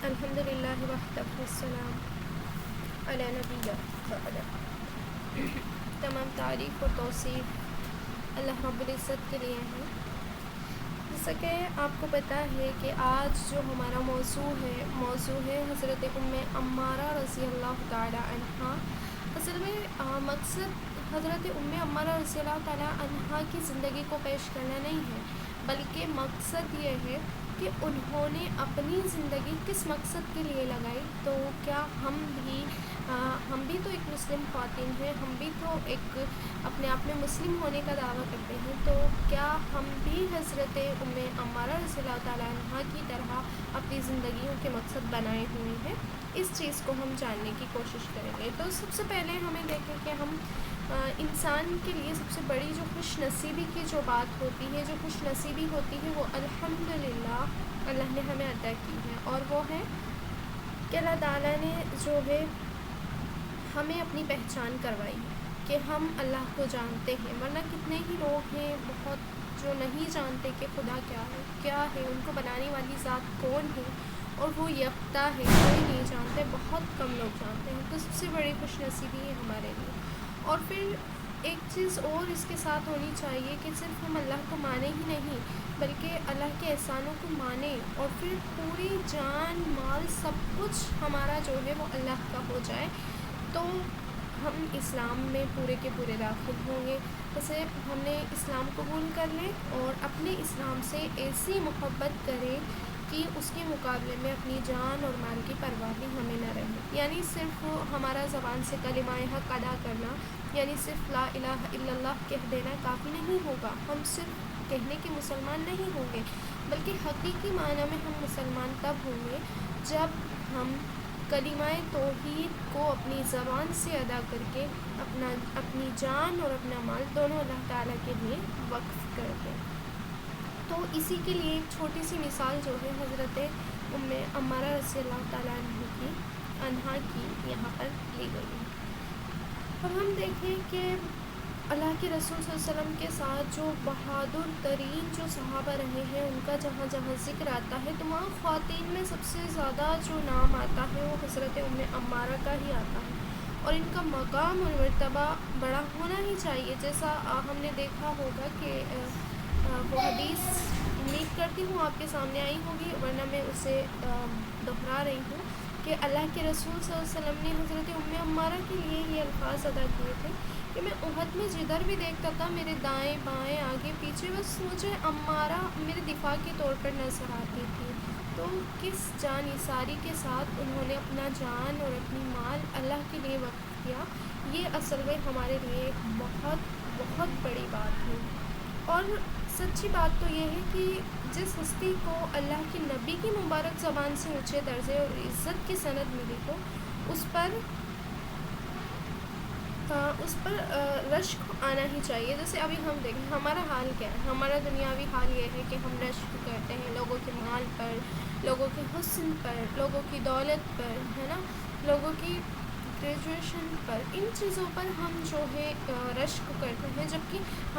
الحمدللہ وحدہ والسلام علی نبی بعد۔ تمام تعریف و توصیف اللہ رب العزت کے لیے ہیں۔ جیسا کہ آپ کو پتہ ہے کہ آج جو ہمارا موضوع ہے حضرت عمارہ رضی اللہ تعالی عنہا۔ اصل میں مقصد حضرت عمارہ رضی اللہ تعالی عنہا کی زندگی کو پیش کرنا نہیں ہے، بلکہ مقصد یہ ہے کہ انہوں نے اپنی زندگی کس مقصد کے لیے لگائی۔ تو کیا ہم بھی تو ایک مسلم خواتین ہیں، ہم بھی تو ایک اپنے آپ میں مسلم ہونے کا دعویٰ کرتے ہیں، تو کیا ہم بھی حضرت عمارہ رضی اللہ تعالیٰ عنہ کی طرح اپنی زندگیوں کے مقصد بنائے ہوئے ہیں؟ اس چیز کو ہم جاننے کی کوشش کریں گے۔ تو سب سے پہلے ہمیں دیکھیں کہ ہم انسان کے لیے سب سے بڑی جو خوش نصیبی کی جو بات ہوتی ہے، جو خوش نصیبی ہوتی ہے، وہ الحمدللہ اللہ نے ہمیں عطا کی ہے، اور وہ ہے کہ اللہ تعالیٰ نے جو ہے ہمیں اپنی پہچان کروائی کہ ہم اللہ کو جانتے ہیں، ورنہ کتنے ہی لوگ ہیں بہت جو نہیں جانتے کہ خدا کیا ہے، ان کو بنانے والی ذات کون ہے، اور وہ یکتا ہے، کوئی نہیں جانتے، بہت کم لوگ جانتے ہیں۔ تو سب سے بڑی خوش نصیبی ہے ہمارے لیے۔ اور پھر ایک چیز اور اس کے ساتھ ہونی چاہیے کہ صرف ہم اللہ کو مانیں ہی نہیں، بلکہ اللہ کے احسانوں کو مانیں، اور پھر پوری جان مال سب کچھ ہمارا جو ہے وہ اللہ کا ہو جائے، تو ہم اسلام میں پورے کے پورے داخل ہوں گے۔ جیسے ہم نے اسلام قبول کر لیں اور اپنے اسلام سے ایسی محبت کریں کہ اس کے مقابلے میں اپنی جان اور مال کی پرواہ بھی ہمیں نہ رہے۔ یعنی صرف ہمارا زبان سے کلمہ حق ادا کرنا، یعنی صرف لا الہ الا اللہ کہہ دینا کافی نہیں ہوگا۔ ہم صرف کہنے کے مسلمان نہیں ہوں گے، بلکہ حقیقی معنی میں ہم مسلمان تب ہوں گے جب ہم کلمہ توحید کو اپنی زبان سے ادا کر کے اپنی جان اور اپنا مال دونوں اللہ تعالیٰ کے لیے وقف کر دیں۔ تو اسی کے لیے ایک چھوٹی سی مثال جو ہے حضرت عمارہ رضی اللہ تعالیٰ عنہا کی یہاں پر لی گئی ہے۔ اب ہم دیکھیں کہ اللہ کے رسول صلی اللہ علیہ وسلم کے ساتھ جو بہادر ترین جو صحابہ رہے ہیں، ان کا جہاں جہاں ذکر آتا ہے تو وہاں خواتین میں سب سے زیادہ جو نام آتا ہے وہ حضرت عمارہ کا ہی آتا ہے، اور ان کا مقام اور مرتبہ بڑا ہونا ہی چاہیے۔ جیسا ہم نے دیکھا ہوگا کہ وہ حدیث امید کرتی ہوں آپ کے سامنے آئی ہوگی، ورنہ میں اسے دہرا رہی ہوں کہ اللہ کے رسول صلی اللہ علیہ وسلم نے حضرت عمارہ کے لیے یہ الفاظ ادا کیے تھے کہ میں احد میں جدھر بھی دیکھتا تھا، میرے دائیں بائیں آگے پیچھے بس مجھے عمارہ میرے دفاع کے طور پر نظر آتی تھی۔ تو کس جان نثاری کے ساتھ انہوں نے اپنا جان اور اپنی مال اللہ کے لیے وقف کیا، یہ اصل میں ہمارے لیے ایک بہت بہت بڑی بات ہے۔ اور سچی بات تو یہ ہے کہ جس ہستی کو اللہ کے نبی کی مبارک زبان سے اونچے درجے اور عزت کی سند ملی ہو، اس پر رشک آنا ہی چاہیے۔ جیسے ابھی ہم دیکھیں ہمارا حال کیا ہے، ہمارا دنیاوی حال یہ ہے کہ ہم رشک کرتے ہیں لوگوں کے مال پر، لوگوں کے حسن پر، لوگوں کی دولت پر، ہے نا، لوگوں کی گریجویشن پر، ان چیزوں پر ہم جو ہے رشک کرتے ہیں، جبکہ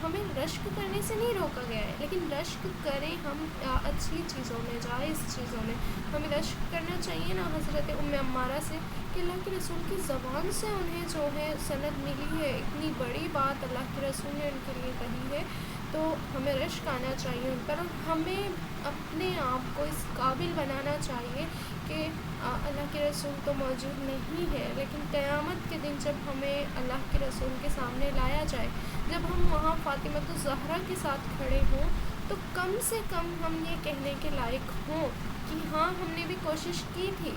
ہمیں رشک کرنے سے نہیں روکا گیا ہے، لیکن رشک کریں ہم اچھی چیزوں میں، جائز چیزوں میں۔ ہمیں رشک کرنا چاہیے نا حضرت عمارہ سے کہ اللہ کے رسول کی زبان سے انہیں جو ہے سند ملی ہے، اتنی بڑی بات اللہ کے رسول نے ان کے لیے کہی ہے، تو ہمیں رشک آنا چاہیے ان پر، اور ہمیں اپنے آپ کو اس قابل بنانا چاہیے کہ اللہ کے رسول تو موجود نہیں ہے، لیکن قیامت کے دن جب ہمیں اللہ کے رسول کے سامنے لایا جائے، جب ہم وہاں فاطمہ الزہرا کے ساتھ کھڑے ہوں، تو کم سے کم ہم یہ کہنے کے لائق ہوں کہ ہاں ہم نے بھی کوشش کی تھی،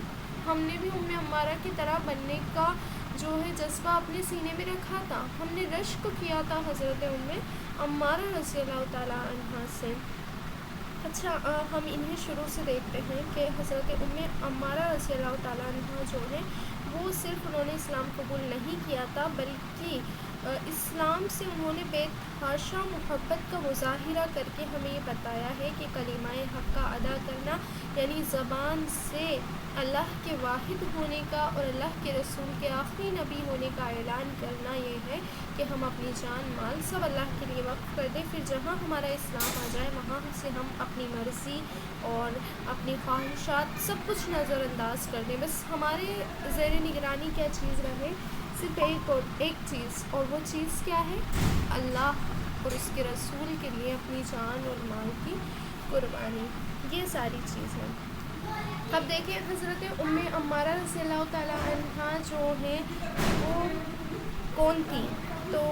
ہم نے بھی عمارہ کی طرح بننے کا جو ہے جذبہ اپنے سینے میں رکھا تھا، ہم نے رشک کیا تھا حضرت عمارہ رضی اللہ تعالیٰ عنہ سے۔ اچھا، ہم انہیں شروع سے دیکھتے ہیں کہ حضرت عمارہ رضی اللہ تعالیٰ عنہ جو ہے وہ صرف انہوں نے اسلام قبول نہیں کیا تھا، بلکہ اسلام سے انہوں نے بے تحاشا محبت کا مظاہرہ کر کے ہمیں یہ بتایا ہے کہ کلمہ حق کا ادا کرنا، یعنی زبان سے اللہ کے واحد ہونے کا اور اللہ کے رسول کے آخری نبی ہونے کا اعلان کرنا یہ ہے کہ ہم اپنی جان مال سب اللہ کے لیے وقف کر دیں، پھر جہاں ہمارا اسلام آ جائے وہاں سے ہم اپنی مرضی اور اپنی خواہشات سب کچھ نظر انداز کر دیں، بس ہمارے زیر نگرانی کیا چیز رہے، صرف ایک چیز، اور وہ چیز کیا ہے؟ اللہ اور اس کے رسول کے لیے اپنی جان اور مال کی قربانی، یہ ساری چیزیں۔ اب دیکھیں حضرت ام عمارہ رضی اللہ تعالیٰ عنہ جو ہیں وہ کون تھی؟ تو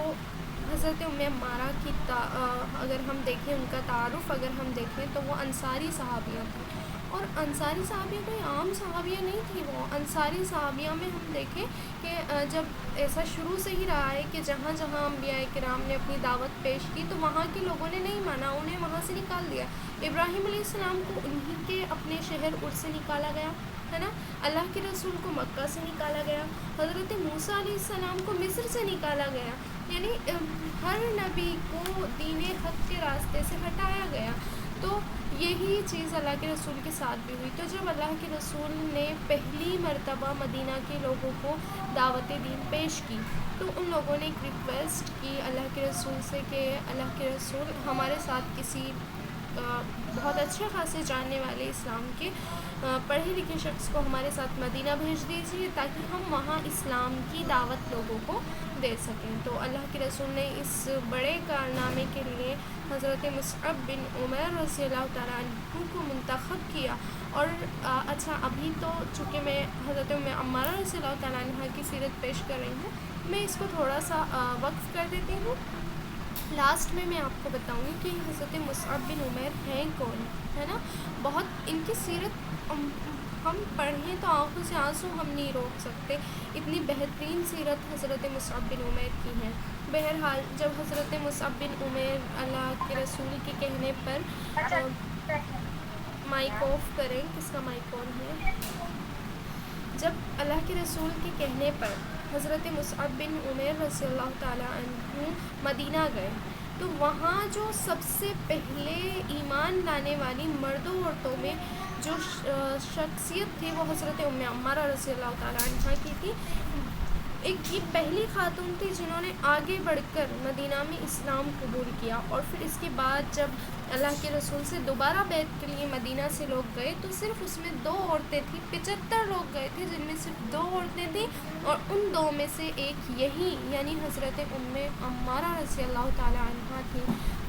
حضرت ام عمارہ کی اگر ہم دیکھیں ان کا تعارف اگر ہم دیکھیں تو وہ انصاری صحابیہ تھی، اور انصاری صحابیہ کوئی عام صحابیہ نہیں تھی، وہ انصاری صحابیہ میں ہم دیکھیں کہ جب ایسا شروع سے ہی رہا ہے کہ جہاں جہاں انبیاء کرام نے اپنی دعوت پیش کی تو وہاں کے لوگوں نے نہیں مانا، انہیں وہاں سے نکال دیا۔ ابراہیم علیہ السلام کو انہی کے اپنے شہر ار سے نکالا گیا ہے نا، اللہ کے رسول کو مکہ سے نکالا گیا، حضرت موسیٰ علیہ السلام کو مصر سے نکالا گیا، یعنی ہر نبی کو دین حق کے راستے سے ہٹایا گیا۔ تو یہی چیز اللہ کے رسول کے ساتھ بھی ہوئی۔ تو جب اللہ کے رسول نے پہلی مرتبہ مدینہ کے لوگوں کو دعوت دین پیش کی تو ان لوگوں نے ایک ریکویسٹ کی اللہ کے رسول سے کہ اللہ کے رسول ہمارے ساتھ کسی بہت اچھے خاصے جاننے والے اسلام کے پڑھے لکھے شخص کو ہمارے ساتھ مدینہ بھیج دیجیے تاکہ ہم وہاں اسلام کی دعوت لوگوں کو دے سکیں۔ تو اللہ کے رسول نے اس بڑے کارنامے کے لیے حضرت مصعب بن عمیر رضی اللہ تعالیٰ عنہ کو منتخب کیا۔ اور اچھا ابھی تو چونکہ میں حضرت ام عمارہ رضی اللہ تعالیٰ عنہ کی سیرت پیش کر رہی ہوں، میں اس کو تھوڑا سا وقف کر دیتی ہوں۔ لاسٹ میں آپ کو بتاؤں گی کہ حضرت مصعب بن عمیر ہیں کون، ہے نا۔ بہت ان کی سیرت ہم پڑھیں تو آنکھوں سے آنسو ہم نہیں روک سکتے، اتنی بہترین سیرت حضرت مصعب بن عمیر کی ہے۔ بہرحال جب حضرت مصعب بن عمیر اللہ کے رسول کے کہنے پر مائک آف کریں، کس کا مائک آن ہے؟ جب اللہ کے رسول کے کہنے پر حضرت مصعب بن عمیر رضی اللہ تعالیٰ عنہ مدینہ گئے تو وہاں جو سب سے پہلے ایمان لانے والی مردوں عورتوں میں جو شخصیت تھی وہ حضرت ام عمارہ رضی اللہ تعالیٰ عنہ کی تھی۔ ایک یہ پہلی خاتون تھی جنہوں نے آگے بڑھ کر مدینہ میں اسلام قبول کیا، اور پھر اس کے بعد جب اللہ کے رسول سے دوبارہ بیعت کے لیے مدینہ سے لوگ گئے تو صرف اس میں 2 عورتیں تھیں، 75 لوگ گئے تھے جن میں صرف 2 عورتیں تھیں، اور ان 2 میں سے ایک یہی یعنی حضرت ام عمارہ رضی اللہ تعالیٰ عنہ تھی۔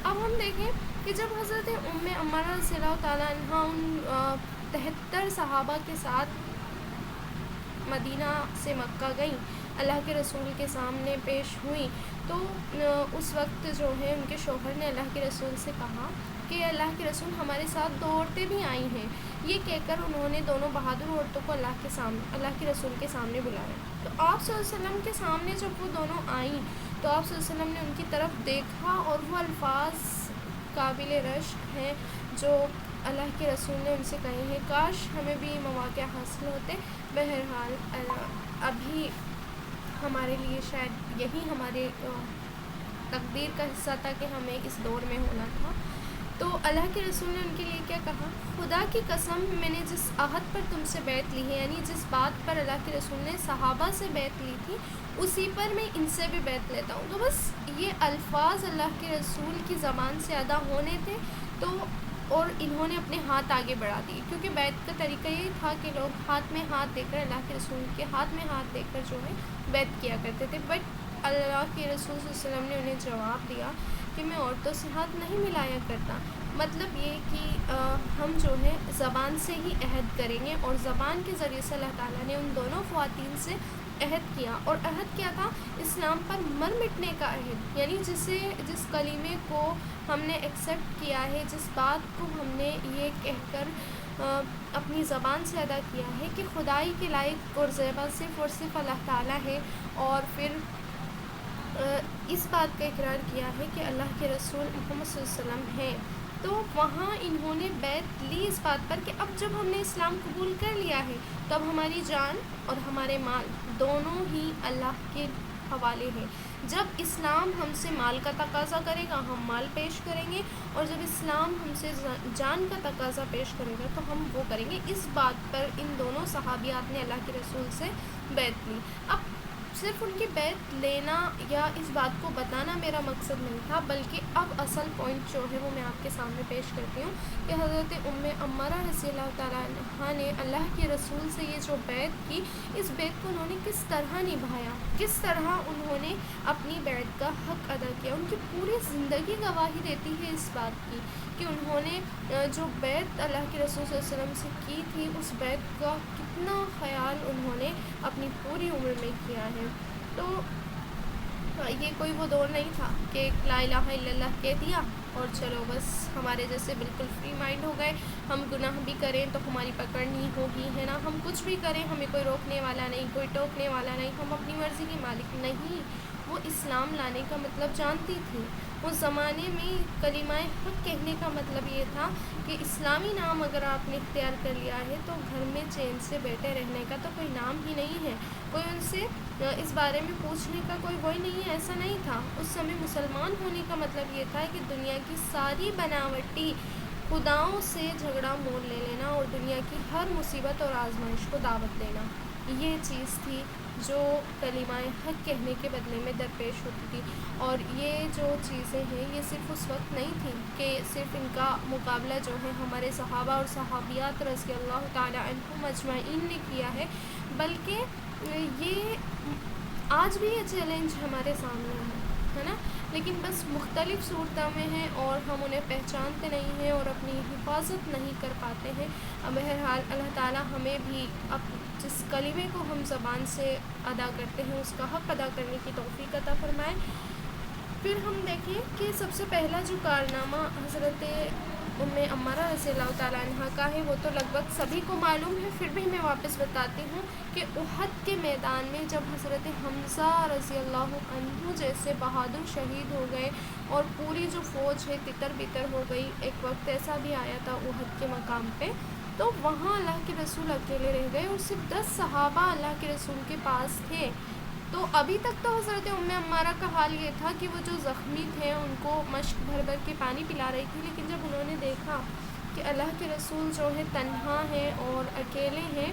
اب ہم دیکھیں کہ جب حضرت ام عمارہ رضی اللہ تعالیٰ عنہ ان 73 صحابہ کے ساتھ مدینہ سے مکہ گئیں، اللہ کے رسول کے سامنے پیش ہوئی تو اس وقت جو ہے ان کے شوہر نے اللہ کے رسول سے کہا کہ اللہ کے رسول ہمارے ساتھ 2 عورتیں بھی آئی ہیں، یہ کہہ کر انہوں نے دونوں بہادر عورتوں کو اللہ کے رسول کے سامنے بلایا۔ تو آپ صلی اللہ علیہ وسلم کے سامنے جب وہ دونوں آئیں تو آپ صلی اللہ علیہ وسلم نے ان کی طرف دیکھا اور وہ الفاظ قابل رشک ہیں جو اللہ کے رسول نے ان سے کہے ہیں، کاش ہمیں بھی مواقع حاصل ہوتے۔ بہرحال ابھی ہمارے لیے شاید یہی ہمارے تقدیر کا حصہ تھا کہ ہمیں اس دور میں ہونا تھا۔ تو اللہ کے رسول نے ان کے لیے کیا کہا؟ خدا کی قسم میں نے جس عہد پر تم سے بیعت لی ہے، یعنی جس بات پر اللہ کے رسول نے صحابہ سے بیعت لی تھی اسی پر میں ان سے بھی بیعت لیتا ہوں۔ تو بس یہ الفاظ اللہ کے رسول کی زبان سے ادا ہونے تھے تو اور انہوں نے اپنے ہاتھ آگے بڑھا دیے، کیونکہ بیعت کا طریقہ یہ تھا کہ لوگ ہاتھ میں ہاتھ دے کر اللہ کے رسول کے ہاتھ میں ہاتھ دے کر جو ہے بیعت کیا کرتے تھے، بٹ اللہ کے رسول صلی اللہ علیہ وسلم نے انہیں جواب دیا کہ میں عورتوں سے ہاتھ نہیں ملایا کرتا۔ مطلب یہ کہ ہم جو ہے زبان سے ہی عہد کریں گے، اور زبان کے ذریعے سے اللہ تعالیٰ نے ان دونوں خواتین سے عہد کیا، اور عہد کیا تھا؟ اسلام پر مر مٹنے کا عہد، یعنی جس کلمے کو ہم نے ایکسیپٹ کیا ہے، جس بات کو ہم نے یہ کہہ کر اپنی زبان سے ادا کیا ہے کہ خدائی کے لائق اور زیبا صرف اور صرف اللہ تعالیٰ ہے، اور پھر اس بات کا اقرار کیا ہے کہ اللہ کے رسول محمد صلی اللہ علیہ وسلم ہیں، تو وہاں انہوں نے بیعت لی اس بات پر کہ اب جب ہم نے اسلام قبول کر لیا ہے تو اب ہماری جان اور ہمارے مال دونوں ہی اللہ کے حوالے ہے۔ جب اسلام ہم سے مال کا تقاضا کرے گا ہم مال پیش کریں گے، اور جب اسلام ہم سے جان کا تقاضا پیش کرے گا تو ہم وہ کریں گے۔ اس بات پر ان دونوں صحابیات نے اللہ کے رسول سے بیعت لی۔ اب صرف ان کی بیعت لینا یا اس بات کو بتانا میرا مقصد نہیں تھا، بلکہ اب اصل پوائنٹ جو ہے وہ میں آپ کے سامنے پیش کرتی ہوں کہ حضرت ام عمارہ رضی اللہ تعالیٰ عنہا نے اللہ کے رسول سے یہ جو بیعت کی، اس بیعت کو انہوں نے کس طرح نبھایا، کس طرح انہوں نے اپنی بیعت کا حق ادا کیا۔ ان کی پوری زندگی گواہی دیتی ہے اس بات کی کہ انہوں نے جو بیعت اللہ کے رسول صلی اللہ علیہ وسلم سے کی تھی، اس بیعت کا کتنا خیال انہوں نے اپنی پوری عمر میں کیا ہے۔ تو یہ کوئی وہ دور نہیں تھا کہ لا الہ الا اللہ کہہ دیا اور چلو بس ہمارے جیسے بالکل فری مائنڈ ہو گئے، ہم گناہ بھی کریں تو ہماری پکڑ نہیں ہوگی، ہے نا، ہم کچھ بھی کریں ہمیں کوئی روکنے والا نہیں، کوئی ٹوکنے والا نہیں، ہم اپنی مرضی کی مالک نہیں۔ وہ اسلام لانے کا مطلب جانتی تھی۔ اس زمانے میں کلمہ حق کہنے کا مطلب یہ تھا کہ اسلامی نام اگر آپ نے اختیار کر لیا ہے تو گھر میں چین سے بیٹھے رہنے کا تو کوئی نام ہی نہیں ہے، کوئی ان سے اس بارے میں پوچھنے کا کوئی وہی نہیں ہے، ایسا نہیں تھا۔ اس سمے مسلمان ہونے کا مطلب یہ تھا کہ دنیا کی ساری بناوٹی خداؤں سے جھگڑا مول لے لینا اور دنیا کی ہر مصیبت اور آزمائش کو دعوت دینا۔ یہ چیز تھی جو کلمہ حق کہنے کے بدلے میں درپیش ہوتی تھی، اور یہ جو چیزیں ہیں یہ صرف اس وقت نہیں تھیں کہ صرف ان کا مقابلہ جو ہے ہمارے صحابہ اور صحابیات رضی اللہ تعالیٰ عنہم اجمعین نے کیا ہے، بلکہ یہ آج بھی یہ چیلنج ہمارے سامنے ہے نا، لیکن بس مختلف صورتوں میں ہیں اور ہم انہیں پہچانتے نہیں ہیں اور اپنی حفاظت نہیں کر پاتے ہیں۔ بہرحال اللہ تعالیٰ ہمیں بھی جس کلمے کو ہم زبان سے ادا کرتے ہیں اس کا حق ادا کرنے کی توفیق عطا فرمائے۔ پھر ہم دیکھیں کہ سب سے پہلا جو کارنامہ حضرت ام عمارہ رضی اللہ تعالیٰ عنہ کا ہے وہ تو لگ بھگ سبھی کو معلوم ہے، پھر بھی میں واپس بتاتی ہوں کہ احد کے میدان میں جب حضرت حمزہ رضی اللہ عنہ جیسے بہادر شہید ہو گئے اور پوری جو فوج ہے تتر بتر ہو گئی، ایک وقت ایسا بھی آیا تھا احد کے مقام پہ، تو وہاں اللہ کے رسول اکیلے رہ گئے اور صرف 10 صحابہ اللہ کے رسول کے پاس تھے۔ تو ابھی تک تو حضرت ام عمارہ کا حال یہ تھا کہ وہ جو زخمی تھے ان کو مشک بھر بھر کے پانی پلا رہی تھی، لیکن جب انہوں نے دیکھا کہ اللہ کے رسول جو ہے تنہا ہیں اور اکیلے ہیں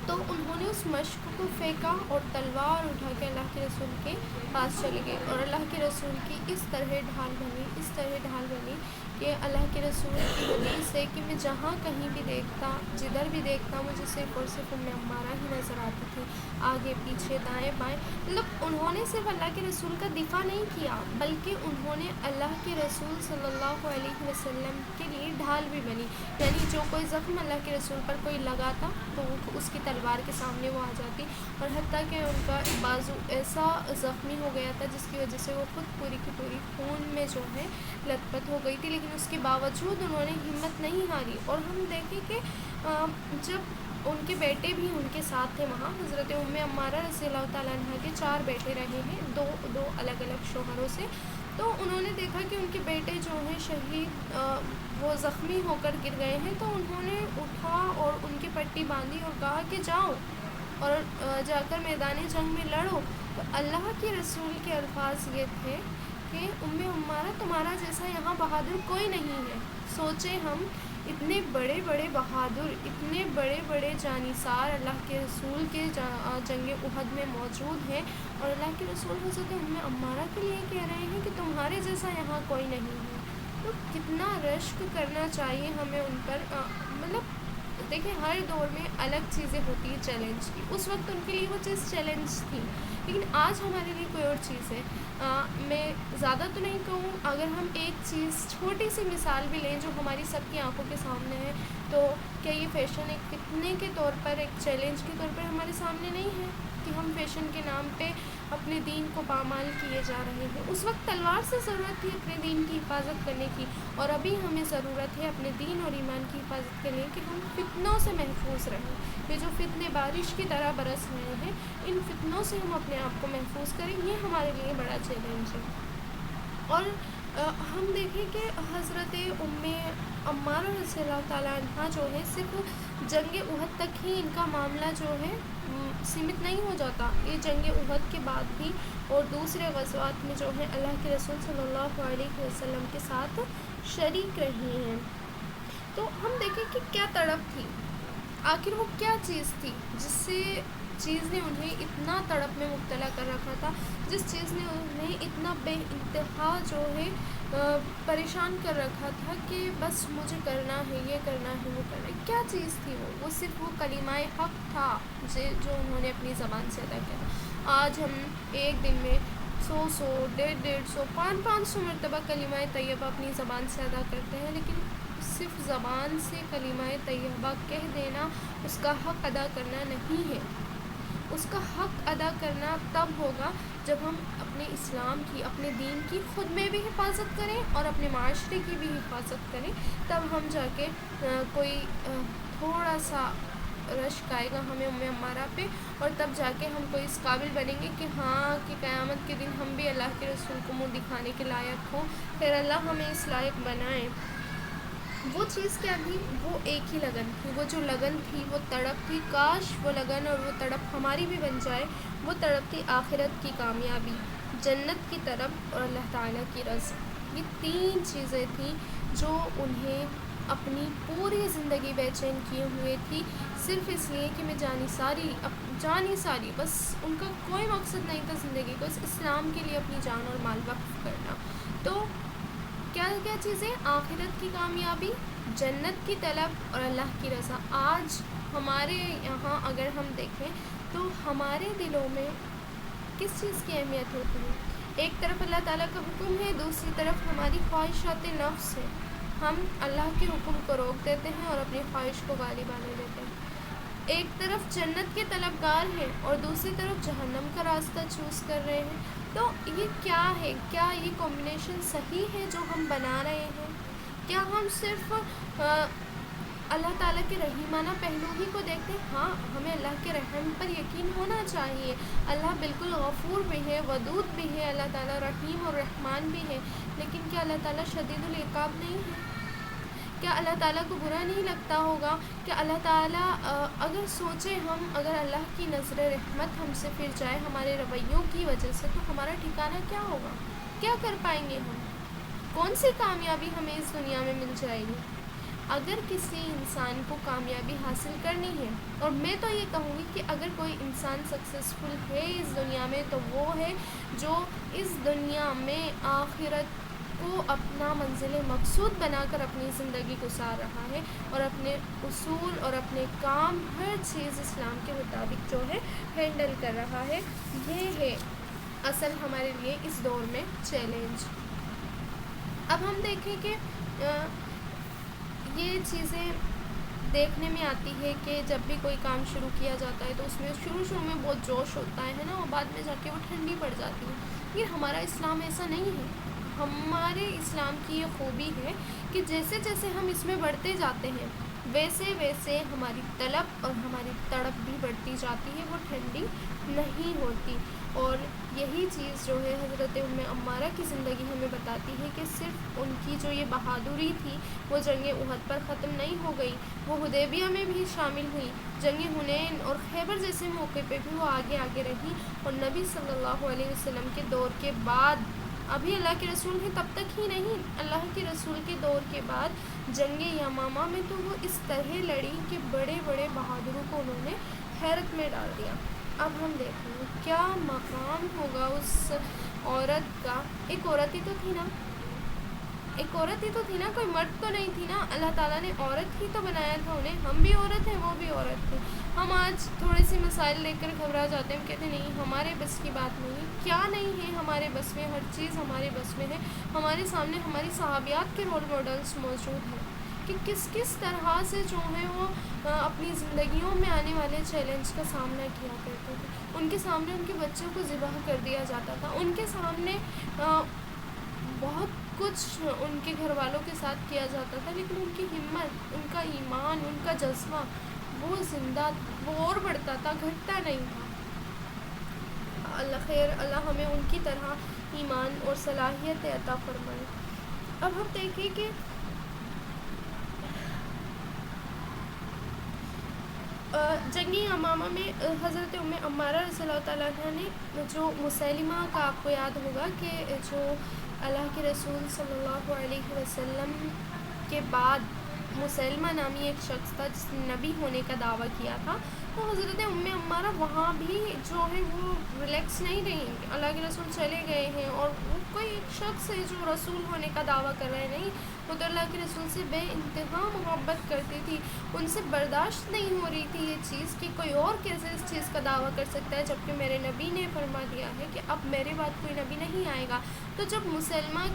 تو انہوں نے اس مشک کو پھینکا اور تلوار اٹھا کے اللہ کے رسول کے پاس چلے گئے، اور اللہ کے رسول کی اس طرح ڈھال بنی کہ اللہ کے رسول کی حدیث ہے کہ میں جہاں کہیں بھی دیکھتا، جدھر بھی دیکھتا، مجھے صرف اور صرف ام عمارہ ہی نظر آتی تھی، آگے پیچھے دائیں بائیں۔ مطلب انہوں نے صرف اللہ کے رسول کا دفاع نہیں کیا بلکہ انہوں نے اللہ کے رسول صلی اللہ علیہ وسلم کے لیے ڈھال بھی بنی، یعنی جو کوئی زخم اللہ کے رسول پر کوئی لگاتا تو اس کی تلوار کے سامنے وہ آ جاتی، اور حتیٰ کہ ان کا بازو ایسا زخمی ہو گیا تھا جس کی وجہ سے وہ خود پوری کی پوری خون میں جو ہے لت پت ہو گئی تھی، لیکن اس کے باوجود انہوں نے ہمت نہیں ہاری۔ اور ہم دیکھیں کہ جب ان کے بیٹے بھی ان کے ساتھ تھے وہاں، حضرت ام عمارہ رضی اللہ تعالیٰ عنہ کے 4 بیٹے رہے ہیں، دو الگ الگ شوہروں سے، تو انہوں نے دیکھا کہ ان کے بیٹے جو ہیں شہید وہ زخمی ہو کر گر گئے ہیں، تو انہوں نے اٹھا اور ان کی پٹی باندھی اور کہا کہ جاؤ اور جا کر میدان جنگ میں لڑو۔ تو اللہ کے رسول کے الفاظ یہ تھے کہ ام عمارہ تمہارا جیسا یہاں بہادر کوئی نہیں ہے۔ سوچیں ہم اتنے بڑے بڑے بہادر، اتنے بڑے بڑے جانثار اللہ کے رسول کے جنگ احد میں موجود ہیں، اور اللہ کے رسول حضرت ام عمارہ کے لیے کہہ رہے ہیں کہ تمہارے جیسا یہاں کوئی نہیں ہے۔ تو کتنا رشک کرنا چاہیے ہمیں ان پر۔ مطلب دیکھیں ہر دور میں الگ چیزیں ہوتی ہیں چیلنج کی، اس وقت ان کے لیے وہ چیز چیلنج تھی، لیکن آج ہمارے لیے کوئی اور چیز ہے۔ میں زیادہ تو نہیں کہوں، اگر ہم ایک چیز چھوٹی سی مثال بھی لیں جو ہماری سب کی آنکھوں کے سامنے ہے، تو کیا یہ فیشن ایک فتنے کے طور پر، ایک چیلنج کے طور پر ہمارے سامنے نہیں ہے کہ ہم فیشن کے نام پہ اپنے دین کو پامال کیے جا رہے ہیں؟ اس وقت تلوار سے ضرورت تھی اپنے دین کی حفاظت کرنے کی، اور ابھی ہمیں ضرورت ہے اپنے دین اور ایمان کی حفاظت کرنے کہ ہم فتنوں سے محفوظ رہیں۔ یہ جو فتنے بارش کی طرح برس رہے ہیں، ان فتنوں سے ہم اپنے آپ کو محفوظ کریں، یہ ہمارے لیے بڑا چیلنج ہے۔ اور ہم دیکھیں کہ حضرت ام عمارہ رضی اللہ تعالیٰ عنہ جو ہے صرف جنگ احد تک ہی ان کا معاملہ جو ہے سیمت نہیں ہو جاتا، یہ جنگ احد کے بعد بھی اور دوسرے غزوات میں جو ہے اللہ کے رسول صلی اللہ علیہ وسلم کے ساتھ شریک رہی ہیں۔ تو ہم دیکھیں کہ کیا تڑپ تھی، آخر وہ کیا چیز تھی چیز نے انہیں اتنا تڑپ میں مبتلا کر رکھا تھا، جس چیز نے انہیں اتنا بے انتہا جو ہے پریشان کر رکھا تھا کہ بس مجھے کرنا ہے، یہ کرنا ہے، وہ کرنا ہے۔ کیا چیز تھی وہ صرف وہ کلمہ حق تھا جو انہوں نے اپنی زبان سے ادا کیا۔ آج ہم ایک دن میں 100 150 500 مرتبہ کلمہ طیبہ اپنی زبان سے ادا کرتے ہیں، لیکن صرف زبان سے کلمہ طیبہ کہہ دینا اس کا حق ادا کرنا نہیں ہے۔ اس کا حق ادا کرنا تب ہوگا جب ہم اپنے اسلام کی، اپنے دین کی خود میں بھی حفاظت کریں اور اپنے معاشرے کی بھی حفاظت کریں، تب ہم جا کے کوئی تھوڑا سا رشک آئے گا ہمیں ام عمارہ پہ، اور تب جا کے ہم کوئی اس قابل بنیں گے کہ ہاں کہ قیامت کے دن ہم بھی اللہ کے رسول کو منہ دکھانے کے لائق ہوں، پھر اللہ ہمیں اس لائق بنائیں۔ وہ چیز کیا تھی؟ وہ ایک ہی لگن تھی، وہ جو لگن تھی، وہ تڑپ تھی، کاش وہ لگن اور وہ تڑپ ہماری بھی بن جائے۔ وہ تڑپ تھی آخرت کی کامیابی، جنت کی طرف اور اللہ تعالیٰ کی رضا۔ یہ 3 چیزیں تھیں جو انہیں اپنی پوری زندگی بے چین کیے ہوئے تھی، صرف اس لیے کہ میں جانی ساری بس ان کا کوئی مقصد نہیں تھا زندگی کو، اس اسلام کے لیے اپنی جان اور مال وقف کرنا۔ تو کیا چیزیں؟ آخرت کی کامیابی، جنت کی طلب اور اللہ کی رضا۔ آج ہمارے یہاں اگر ہم دیکھیں تو ہمارے دلوں میں کس چیز کی اہمیت ہوتی ہے؟ ایک طرف اللہ تعالیٰ کا حکم ہے، دوسری طرف ہماری خواہشات نفس ہے۔ ہم اللہ کے حکم کو روک دیتے ہیں اور اپنی خواہش کو غالب آنے دیتے ہیں۔ ایک طرف جنت کے طلبگار ہیں اور دوسری طرف جہنم کا راستہ چوز کر رہے ہیں۔ تو یہ کیا ہے؟ کیا یہ کمبینیشن صحیح ہے جو ہم بنا رہے ہیں؟ کیا ہم صرف اللہ تعالیٰ کے رحیمانہ پہلو ہی کو دیکھتے ہیں؟ ہاں، ہمیں اللہ کے رحم پر یقین ہونا چاہیے۔ اللہ بالکل غفور بھی ہے، ودود بھی ہے، اللہ تعالیٰ رحیم اور رحمان بھی ہے، لیکن کیا اللہ تعالیٰ شدید العقاب نہیں ہے؟ کیا اللہ تعالیٰ کو برا نہیں لگتا ہوگا کہ اللہ تعالیٰ اگر سوچیں ہم، اگر اللہ کی نظر رحمت ہم سے پھر جائے ہمارے رویوں کی وجہ سے، تو ہمارا ٹھکانہ کیا ہوگا؟ کیا کر پائیں گے ہم؟ کون سی کامیابی ہمیں اس دنیا میں مل جائے گی؟ اگر کسی انسان کو کامیابی حاصل کرنی ہے، اور میں تو یہ کہوں گی کہ اگر کوئی انسان سکسیزفل ہے اس دنیا میں، تو وہ ہے جو اس دنیا میں آخرت کو اپنا منزل مقصود بنا کر اپنی زندگی گزار رہا ہے، اور اپنے اصول اور اپنے کام ہر چیز اسلام کے مطابق جو ہے ہینڈل کر رہا ہے۔ یہ ہے اصل ہمارے لیے اس دور میں چیلنج۔ اب ہم دیکھیں کہ یہ چیزیں دیکھنے میں آتی ہے کہ جب بھی کوئی کام شروع کیا جاتا ہے تو اس میں شروع میں بہت جوش ہوتا ہے نا، اور بعد میں جا کے وہ ٹھنڈی پڑ جاتی ہے۔ لیکن ہمارا اسلام ایسا نہیں ہے۔ ہمارے اسلام کی یہ خوبی ہے کہ جیسے جیسے ہم اس میں بڑھتے جاتے ہیں، ویسے ویسے ہماری طلب اور ہماری تڑپ بھی بڑھتی جاتی ہے، وہ ٹھنڈی نہیں ہوتی۔ اور یہی چیز جو ہے حضرت ام عمارہ کی زندگی ہمیں بتاتی ہے کہ صرف ان کی جو یہ بہادری تھی وہ جنگ احد پر ختم نہیں ہو گئی، وہ حدیبیہ میں بھی شامل ہوئی، جنگ حنین اور خیبر جیسے موقع پہ بھی وہ آگے رہی، اور نبی صلی اللہ علیہ وسلم کے دور کے بعد، ابھی اللہ کے رسول ہیں تب تک ہی نہیں، اللہ کے رسول کے دور کے بعد جنگ یمامہ میں تو وہ اس طرح لڑی کہ بڑے بڑے بہادروں کو انہوں نے حیرت میں ڈال دیا۔ اب ہم دیکھیں گے کیا مقام ہوگا اس عورت کا۔ ایک عورت ہی تو تھی نا، کوئی مرد تو نہیں تھی نا، اللہ تعالیٰ نے عورت ہی تو بنایا تھا انہیں۔ ہم بھی عورت ہیں، وہ بھی عورت تھے۔ ہم آج تھوڑے سے مسائل لے کر گھبرا جاتے ہیں، ہم کہتے ہیں نہیں ہمارے بس کی بات نہیں ہے۔ کیا نہیں ہے ہمارے بس میں؟ ہر چیز ہمارے بس میں ہے۔ ہمارے سامنے ہماری صحابیات کے رول ماڈلز موجود ہیں کہ کس طرح سے جو ہے وہ اپنی زندگیوں میں آنے والے چیلنج کا سامنا کیا کرتے تھے۔ ان کے سامنے ان کے بچوں کو ذبح کر دیا جاتا تھا، ان کے سامنے بہت کچھ ان کے گھر والوں کے ساتھ کیا جاتا تھا، لیکن ان کی ہمت، ان کا ایمان، ان کا جذبہ وہ زندہ، وہ اور بڑھتا تھا، گھٹتا نہیں تھا۔ اللہ ہمیں ان کی طرح ایمان اور صلاحیت عطا فرمائے۔ اب ہم دیکھیں کہ جنگ یمامہ میں حضرت ام عمارہ رضی اللہ تعالیٰ عنہ نے جو مسیلمہ کا آپ کو یاد ہوگا کہ جو اللہ کے رسول صلی اللہ علیہ وسلم کے بعد مسیلمہ نامی ایک شخص تھا جس نے نبی ہونے کا دعویٰ کیا تھا، تو حضرت ام عمارہ وہاں بھی جو ہے وہ ریلیکس نہیں رہیں، اللہ کے رسول چلے گئے ہیں اور وہ کوئی ایک شخص ہے جو رسول ہونے کا دعویٰ کر رہے نہیں، وہ تو اللہ کے رسول سے بے انتہا محبت کرتی تھی، ان سے برداشت نہیں ہو رہی تھی یہ چیز کہ کوئی اور کیسے اس چیز کا دعویٰ کر سکتا ہے جبکہ میرے نبی نے فرما دیا ہے کہ اب میرے بعد کوئی نبی نہیں آئے گا۔ تو جب مسلمہ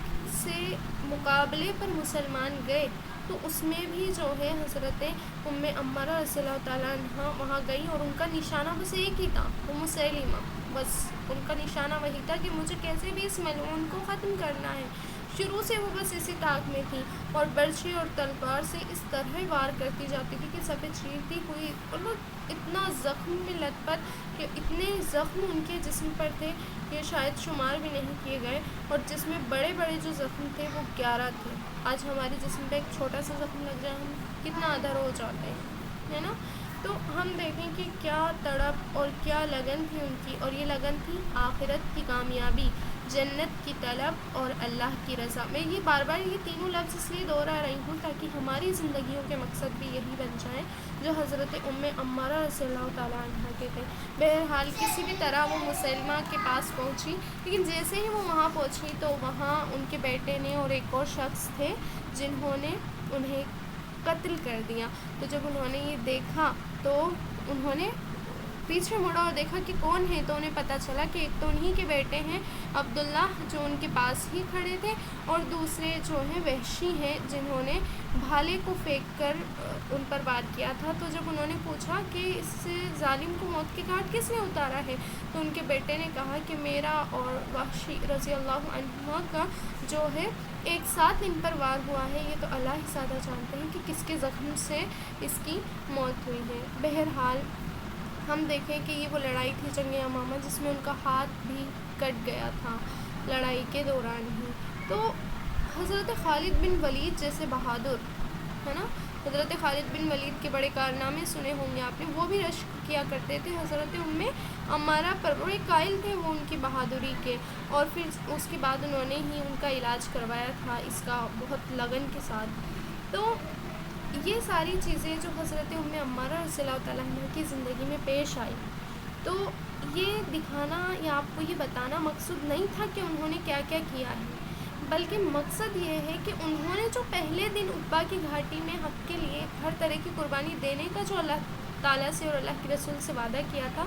سے مقابلے پر مسلمان گئے تو اس میں بھی جو ہے حضرت ام عمارہ رضی اللہ تعالیٰ عنہ وہاں گئی اور ان کا نشانہ بس ایک ہی تھا، وہ مسیلمہ، بس ان کا نشانہ وہی تھا کہ مجھے کیسے بھی اس ملعون کو ختم کرنا ہے۔ شروع سے وہ بس اسی طاق میں تھی اور برچھی اور تلوار سے اس طرح وار کرتی جاتی تھی کہ سبیں چیرتی ہوئی، اور وہ اتنا زخم میں لت پت کہ اتنے زخم ان کے جسم پر تھے یہ شاید شمار بھی نہیں کیے گئے، اور جس میں بڑے بڑے جو زخم تھے وہ 11 تھے۔ آج ہمارے جسم پہ ایک چھوٹا سا زخم لگ جائے ہم کتنا ادھر ہو جاتے ہیں، ہے نا؟ تو ہم دیکھیں کہ کیا تڑپ اور کیا لگن تھی ان کی، اور یہ لگن تھی آخرت کی کامیابی، جنت کی طلب اور اللہ کی رضا۔ میں یہ بار بار یہ تینوں لفظ اس لیے دوہرا رہی ہوں تاکہ ہماری زندگیوں کے مقصد بھی یہی بن جائیں جو حضرت ام عمارہ رضی اللہ تعالیٰ عنہ کے تھے۔ بہرحال کسی بھی طرح وہ مسلمہ کے پاس پہنچی، لیکن جیسے ہی وہ وہاں پہنچی تو وہاں ان کے بیٹے نے اور ایک اور شخص تھے جنہوں نے انہیں قتل کر دیا۔ تو جب انہوں نے یہ دیکھا تو انہوں نے پیچھے مڑا اور دیکھا کہ کون ہے، تو انہیں پتہ چلا کہ ایک تو انہی کے بیٹے ہیں عبداللہ جو ان کے پاس ہی کھڑے تھے، اور دوسرے جو ہیں وحشی ہیں جنہوں نے بھالے کو پھینک کر ان پر وار کیا تھا۔ تو جب انہوں نے پوچھا کہ اس ظالم کو موت کے گھاٹ کس نے اتارا ہے، تو ان کے بیٹے نے کہا کہ میرا اور وحشی رضی اللہ عنہ کا جو ہے ایک ساتھ ان پر وار ہوا ہے، یہ تو اللہ ہی زیادہ جانتے ہیں کہ کس کے زخم سے اس کی موت ہوئی ہے۔ بہرحال ہم دیکھیں کہ یہ وہ لڑائی تھی جنگ یمامہ جس میں ان کا ہاتھ بھی کٹ گیا تھا لڑائی کے دوران ہی۔ تو حضرت خالد بن ولید جیسے بہادر، ہے نا، حضرت خالد بن ولید کے بڑے کارنامے سنے ہوں گے آپ نے، وہ بھی رشک کیا کرتے تھے حضرت ام عمارہ پر، بڑے قائل تھے وہ ان کی بہادری کے، اور پھر اس کے بعد انہوں نے ہی ان کا علاج کروایا تھا اس کا بہت لگن کے ساتھ۔ تو یہ ساری چیزیں جو حضرت ام عمارہ رضی اللہ تعالیٰ عنہ کی زندگی میں پیش آئی، تو یہ دکھانا یا آپ کو یہ بتانا مقصود نہیں تھا کہ انہوں نے کیا کیا کیا ہے، بلکہ مقصد یہ ہے کہ انہوں نے جو پہلے دن عقبہ کی گھاٹی میں حق کے لیے ہر طرح کی قربانی دینے کا جو اللہ تعالیٰ سے اور اللہ کے رسول سے وعدہ کیا تھا،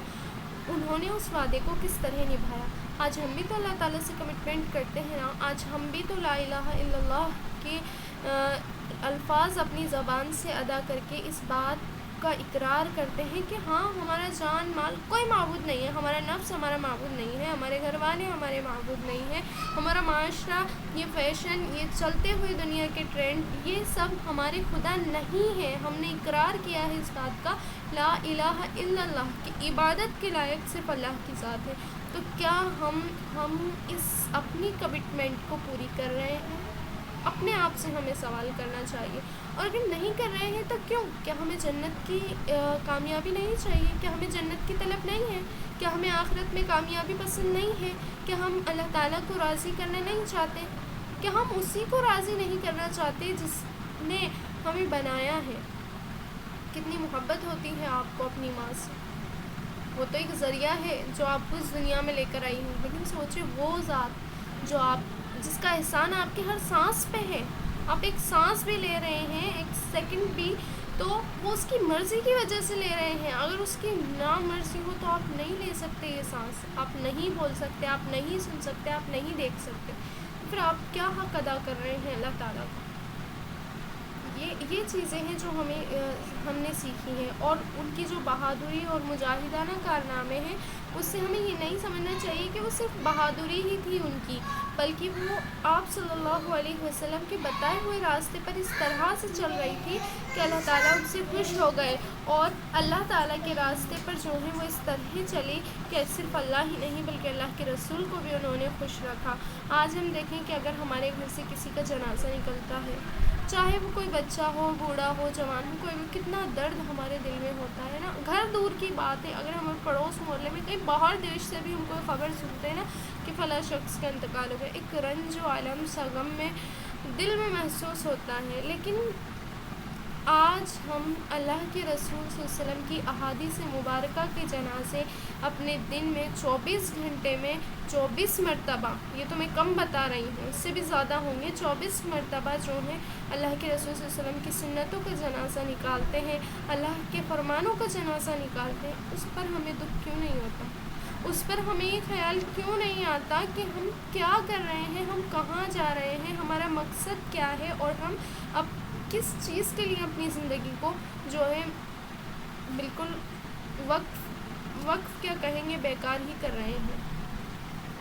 انہوں نے اس وعدے کو کس طرح نبھایا۔ آج ہم بھی تو اللہ تعالیٰ سے کمٹمنٹ کرتے ہیں نا، آج ہم بھی تو لا الہ الا اللہ کے الفاظ اپنی زبان سے ادا کر کے اس بات کا اقرار کرتے ہیں کہ ہاں ہمارا جان مال کوئی معبود نہیں ہے، ہمارا نفس ہمارا معبود نہیں ہے، ہمارے گھر والے ہمارے معبود نہیں ہیں، ہمارا معاشرہ، یہ فیشن، یہ چلتے ہوئے دنیا کے ٹرینڈ، یہ سب ہمارے خدا نہیں ہے۔ ہم نے اقرار کیا ہے اس بات کا، لا الہ الا اللہ، کی عبادت کے لائق صرف اللہ کی ذات ہے۔ تو کیا ہم اس اپنی کمٹمنٹ کو پوری کر رہے ہیں؟ اپنے آپ سے ہمیں سوال کرنا چاہیے، اور اگر نہیں کر رہے ہیں تو کیوں؟ کیا ہمیں جنت کی کامیابی نہیں چاہیے؟ کیا ہمیں جنت کی طلب نہیں ہے؟ کیا ہمیں آخرت میں کامیابی پسند نہیں ہے؟ کیا ہم اللہ تعالیٰ کو راضی کرنا نہیں چاہتے؟ کیا ہم اسی کو راضی نہیں کرنا چاہتے جس نے ہمیں بنایا ہے؟ کتنی محبت ہوتی ہے آپ کو اپنی ماں سے، وہ تو ایک ذریعہ ہے جو آپ کو اس دنیا میں لے کر آئی ہے، لیکن سوچے وہ ذات جو جس کا احسان آپ کے ہر سانس پہ ہے، آپ ایک سانس بھی لے رہے ہیں، ایک سیکنڈ بھی، تو وہ اس کی مرضی کی وجہ سے لے رہے ہیں۔ اگر اس کی نا مرضی ہو تو آپ نہیں لے سکتے یہ سانس، آپ نہیں بول سکتے، آپ نہیں سن سکتے، آپ نہیں دیکھ سکتے، پھر آپ کیا حق ادا کر رہے ہیں اللہ تعالیٰ کا؟ یہ چیزیں ہیں جو ہم نے سیکھی ہیں، اور ان کی جو بہادری اور مجاہدانہ کارنامے ہیں اس سے ہمیں یہ نہیں سمجھنا چاہیے کہ وہ صرف بہادری ہی تھی ان کی، بلکہ وہ آپ صلی اللہ علیہ وسلم کے بتائے ہوئے راستے پر اس طرح سے چل رہی تھی کہ اللہ تعالیٰ ان سے خوش ہو گئے، اور اللہ تعالیٰ کے راستے پر جو ہے وہ اس طرح چلی کہ صرف اللہ ہی نہیں بلکہ اللہ کے رسول کو بھی انہوں نے خوش رکھا۔ آج ہم دیکھیں کہ اگر ہمارے گھر سے کسی کا جنازہ نکلتا ہے، چاہے وہ کوئی بچہ ہو، بوڑھا ہو، جوان ہو، کوئی بھی، کتنا درد ہمارے دل میں ہوتا ہے نا۔ گھر دور کی بات ہے، اگر ہمارے پڑوس محلے میں کہیں باہر دیش سے بھی ہم کوئی خبر سنتے ہیں نا کہ فلاں شخص کا انتقال ہو گیا، ایک رنج و الم سا غم میں دل میں محسوس ہوتا ہے۔ لیکن آج ہم اللہ کے رسول صلی اللہ علیہ وسلم کی احادیث مبارکہ کے جنازے اپنے دن میں 24 گھنٹے میں 24 مرتبہ، یہ تو میں کم بتا رہی ہوں، اس سے بھی زیادہ ہوں گے، 24 مرتبہ جو ہے اللہ کے رسول صلی اللہ علیہ وسلم کی سنتوں کا جنازہ نکالتے ہیں، اللہ کے فرمانوں کا جنازہ نکالتے ہیں، اس پر ہمیں دکھ کیوں نہیں ہوتا؟ اس پر ہمیں یہ خیال کیوں نہیں آتا کہ ہم کیا کر رہے ہیں، ہم کہاں جا رہے ہیں، ہمارا مقصد کیا ہے، اور ہم اب کس چیز کے لیے اپنی زندگی کو جو ہے بالکل وقف کیا کہیں گے، بیکار ہی کر رہے ہیں۔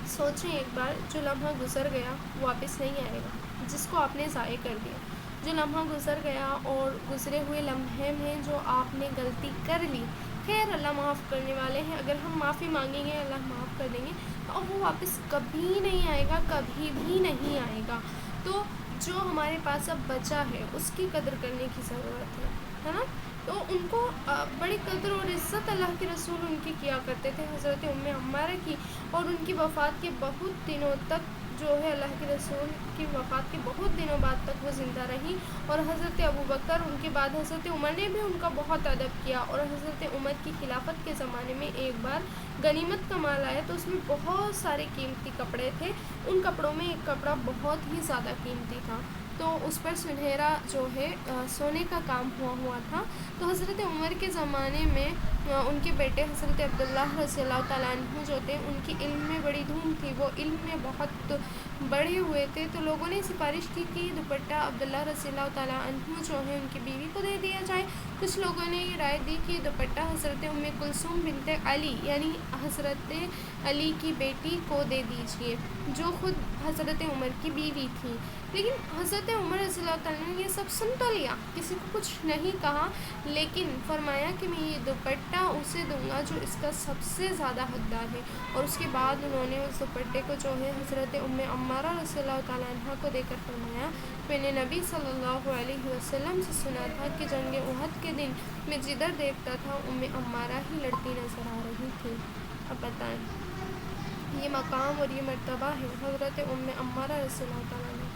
سوچیں ایک بار، جو لمحہ گزر گیا واپس نہیں آئے گا، جس کو آپ نے ضائع کر دیا، جو لمحہ گزر گیا اور گزرے ہوئے لمحے میں جو آپ نے غلطی کر لی، خیر اللہ معاف کرنے والے ہیں، اگر ہم معافی مانگیں گے اللہ معاف کر دیں گے، اور وہ واپس کبھی نہیں آئے گا، کبھی بھی نہیں آئے گا۔ تو جو ہمارے پاس اب بچا ہے اس کی قدر کرنے کی ضرورت ہے نا۔ تو ان کو بڑی قدر اور عزت اللہ کے رسول ان کی کیا کرتے تھے، حضرت ام عمارہ کی، اور ان کی وفات کے بہت دنوں تک جو ہے اللہ کے رسول کی وفات کے بہت دنوں بعد تک وہ زندہ رہی، اور حضرت ابوبکر ان کے بعد حضرت عمر نے بھی ان کا بہت ادب کیا، اور حضرت عمر کی خلافت کے زمانے میں ایک بار غنیمت کا مال آیا تو اس میں بہت سارے قیمتی کپڑے تھے، ان کپڑوں میں ایک کپڑا بہت ہی زیادہ قیمتی تھا، تو اس پر سنہرا جو ہے سونے کا کام ہوا تھا۔ تو حضرت عمر کے زمانے میں ان کے بیٹے حضرت عبداللہ رضی اللہ تعالیٰ عنہ جو تھے، ان کی علم میں بڑی دھوم تھی، وہ علم میں بہت بڑے ہوئے تھے، تو لوگوں نے سفارش کی کہ دوپٹہ عبداللہ رضی اللہ تعالیٰ عنہ جو ہے ان کی بیوی کو دے دیا جائے۔ کچھ لوگوں نے یہ رائے دی کہ دوپٹہ حضرت ام کلثوم بنت علی یعنی حضرت علی کی بیٹی کو دے دیجیے، جو خود حضرت عمر کی بیوی تھی۔ لیکن حضرت عمر رضی اللہ تعالیٰ نے یہ سب سن تو لیا، کسی کو کچھ نہیں کہا، لیکن فرمایا کہ میں یہ دوپٹہ اسے دوں گا جو اس کا سب سے زیادہ حقدار ہے، اور اس کے بعد انہوں نے اس دوپٹے کو جو ہے حضرت ام عمارہ رضی اللہ تعالیٰ عنہ کو دے کر فرمایا، میں نے نبی صلی اللہ علیہ وسلم سے سنا تھا کہ جنگ احد کے دن میں جدھر دیکھتا تھا ام عمارہ ہی لڑتی نظر آ رہی تھی۔ اب بتائیں، یہ مقام اور یہ مرتبہ ہے حضرت ام عمارہ رضی اللہ تعالیٰ عنہ،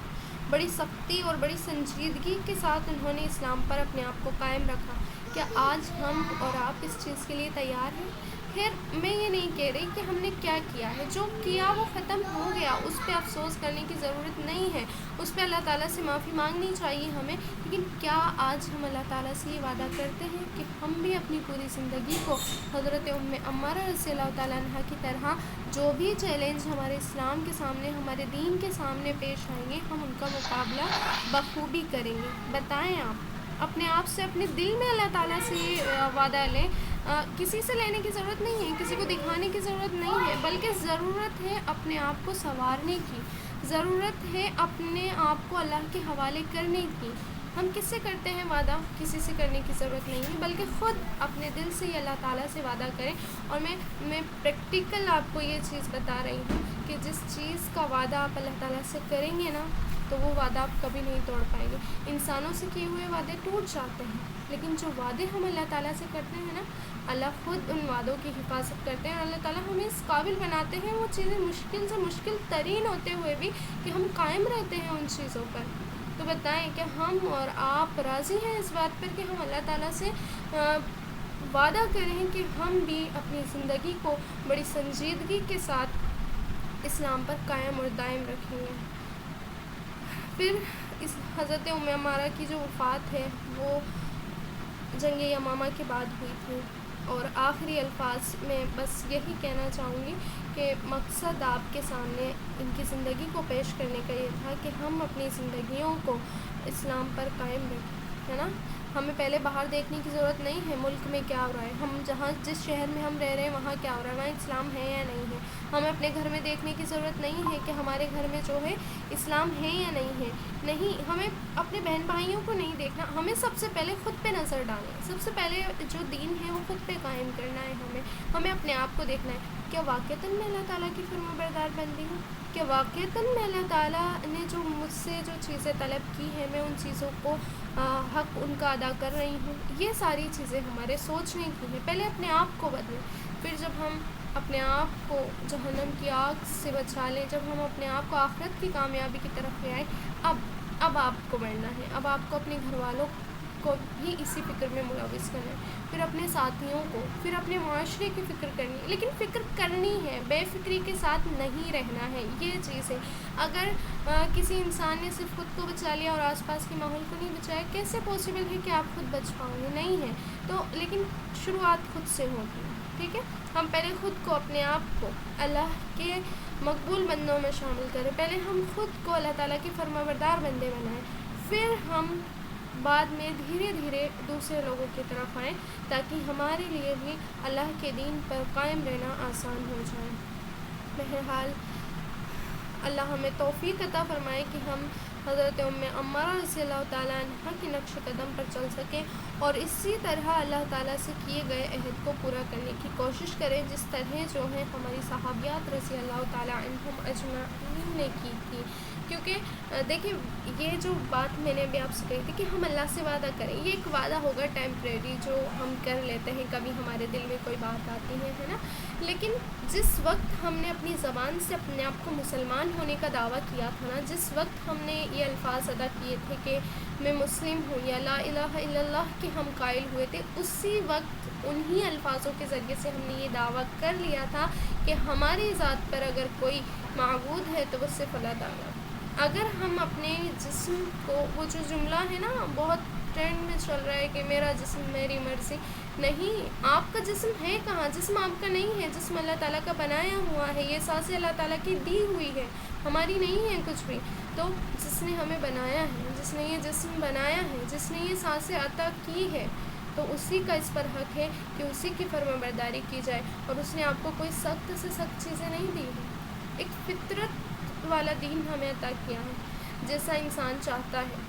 بڑی سختی اور بڑی سنجیدگی کے ساتھ انہوں نے اسلام پر اپنے آپ کو قائم رکھا۔ کیا آج ہم اور آپ اس چیز کے لیے تیار ہیں؟ خیر میں یہ نہیں کہہ رہی کہ ہم نے کیا کیا ہے، جو کیا وہ ختم ہو گیا، اس پہ افسوس کرنے کی ضرورت نہیں ہے، اس پہ اللہ تعالیٰ سے معافی مانگنی چاہیے ہمیں، لیکن کیا آج ہم اللہ تعالیٰ سے یہ وعدہ کرتے ہیں کہ ہم بھی اپنی پوری زندگی کو حضرت ام عمارہ رضی اللہ تعالیٰ عنہ کی طرح جو بھی چیلنج ہمارے اسلام کے سامنے، ہمارے دین کے سامنے پیش آئیں گے، ہم ان کا مقابلہ بخوبی کریں گے؟ بتائیں آپ اپنے آپ سے، اپنے دل میں اللہ تعالیٰ سے یہ وعدہ لیں، کسی سے لینے کی ضرورت نہیں ہے، کسی کو دکھانے کی ضرورت نہیں ہے، بلکہ ضرورت ہے اپنے آپ کو سنوارنے کی، ضرورت ہے اپنے آپ کو اللہ کے حوالے کرنے کی۔ ہم کس سے کرتے ہیں وعدہ؟ کسی سے کرنے کی ضرورت نہیں ہے، بلکہ خود اپنے دل سے ہی اللہ تعالیٰ سے وعدہ کریں، اور میں پریکٹیکل آپ کو یہ چیز بتا رہی ہوں کہ جس چیز کا وعدہ آپ اللہ تعالیٰ سے کریں گے نا، تو وہ وعدہ آپ کبھی نہیں توڑ پائیں گے۔ انسانوں سے کیے ہوئے وعدے ٹوٹ جاتے ہیں، لیکن جو وعدے ہم اللہ تعالیٰ سے کرتے ہیں نا، اللہ خود ان وعدوں کی حفاظت کرتے ہیں، اور اللہ تعالیٰ ہمیں اس قابل بناتے ہیں وہ چیزیں مشکل سے مشکل ترین ہوتے ہوئے بھی کہ ہم قائم رہتے ہیں ان چیزوں پر۔ تو بتائیں کہ ہم اور آپ راضی ہیں اس بات پر کہ ہم اللہ تعالیٰ سے وعدہ کریں کہ ہم بھی اپنی زندگی کو بڑی سنجیدگی کے ساتھ اسلام پر قائم اور دائم رکھیں گے؟ پھر اس حضرت ام عمارہ کی جو وفات ہے وہ جنگ یمامہ کے بعد ہوئی تھی، اور آخری الفاظ میں بس یہی کہنا چاہوں گی کہ مقصد آپ کے سامنے ان کی زندگی کو پیش کرنے کا یہ تھا کہ ہم اپنی زندگیوں کو اسلام پر قائم رکھیں، ہے نا۔ ہمیں پہلے باہر دیکھنے کی ضرورت نہیں ہے ملک میں کیا ہو رہا ہے، ہم جس شہر میں ہم رہ رہے ہیں وہاں کیا ہو رہا ہے، وہاں اسلام ہے یا نہیں ہے۔ ہمیں اپنے گھر میں دیکھنے کی ضرورت نہیں ہے کہ ہمارے گھر میں جو ہے اسلام ہے یا نہیں ہے، نہیں، ہمیں اپنے بہن بھائیوں کو نہیں دیکھنا، ہمیں سب سے پہلے خود پہ نظر ڈالیں، سب سے پہلے جو دین ہے وہ خود پہ قائم کرنا ہے، ہمیں اپنے آپ کو دیکھنا ہے، کیا واقعتاً میں اللہ تعالیٰ کی فرما بردار بندی ہوں، کہ واقعتاً میں اللہ تعالیٰ نے جو مجھ سے جو چیزیں طلب کی ہیں میں ان چیزوں کو حق ان کا ادا کر رہی ہوں۔ یہ ساری چیزیں ہمارے سوچنے کی ہیں، پہلے اپنے آپ کو بدلیں، پھر جب ہم اپنے آپ کو جہنم کی آگ سے بچا لیں، جب ہم اپنے آپ کو آخرت کی کامیابی کی طرف لے آئیں، اب آپ کو بڑھنا ہے، اب آپ کو اپنے گھر والوں کو بھی اسی فکر میں ملوث کرنا ہے، پھر اپنے ساتھیوں کو، پھر اپنے معاشرے کی فکر کرنی ہے، لیکن فکر کرنی ہے، بے فکری کے ساتھ نہیں رہنا ہے، یہ چیز ہے۔ اگر کسی انسان نے صرف خود کو بچا لیا اور آس پاس کے ماحول کو نہیں بچایا، کیسے پاسبل ہے کہ آپ خود بچ پاؤ گے؟ نہیں ہے، تو لیکن شروعات خود سے ہوگی، ٹھیک ہے؟ ہم پہلے خود کو، اپنے آپ کو اللہ کے مقبول بندوں میں شامل کریں، پہلے ہم خود کو اللہ تعالیٰ کے فرما بردار بندے بنائیں، پھر ہم بعد میں دھیرے دھیرے دوسرے لوگوں کی طرف آئیں، تاکہ ہمارے لیے بھی اللہ کے دین پر قائم رہنا آسان ہو جائے۔ بہرحال اللہ ہمیں توفیق عطا فرمائے کہ ہم حضرت ام عمارہ رضی اللہ تعالیٰ عنہ کے نقش قدم پر چل سکیں، اور اسی طرح اللہ تعالیٰ سے کیے گئے عہد کو پورا کرنے کی کوشش کریں، جس طرح جو ہے ہماری صحابیات رضی اللہ تعالیٰ عنہم اجمعین نے کی تھی۔ کیونکہ دیکھیں، یہ جو بات میں نے ابھی آپ سے کہی تھی کہ ہم اللہ سے وعدہ کریں، یہ ایک وعدہ ہوگا ٹیمپریری جو ہم کر لیتے ہیں، کبھی ہمارے دل میں کوئی بات آتی ہے نا، لیکن جس وقت ہم نے اپنی زبان سے اپنے آپ کو مسلمان ہونے کا دعویٰ کیا تھا نا، جس وقت ہم نے یہ الفاظ ادا کیے تھے کہ میں مسلم ہوں یا لا الہ الا اللہ کے ہم قائل ہوئے تھے، اسی وقت انہی الفاظوں کے ذریعے سے ہم نے یہ دعویٰ کر لیا تھا کہ ہماری ذات پر اگر کوئی معبود ہے تو وہ صرف اللہ تعالیٰ۔ اگر ہم اپنے جسم کو، وہ جو جملہ ہے نا بہت ٹرینڈ میں چل رہا ہے کہ میرا جسم میری مرضی، نہیں، آپ کا جسم ہے کہاں؟ جسم آپ کا نہیں ہے، جسم اللہ تعالیٰ کا بنایا ہوا ہے، یہ سانسیں اللہ تعالیٰ کی دی ہوئی ہے، ہماری نہیں ہے کچھ بھی۔ تو جس نے ہمیں بنایا ہے، جس نے یہ جسم بنایا ہے، جس نے یہ سانسیں عطا کی ہے، تو اسی کا اس پر حق ہے کہ اسی کی فرما برداری کی جائے، اور اس نے آپ کو کوئی سخت سے سخت چیزیں نہیں دی ہیں، ایک فطرت والا دین ہمیں عطا کیا ہے، جیسا انسان چاہتا ہے،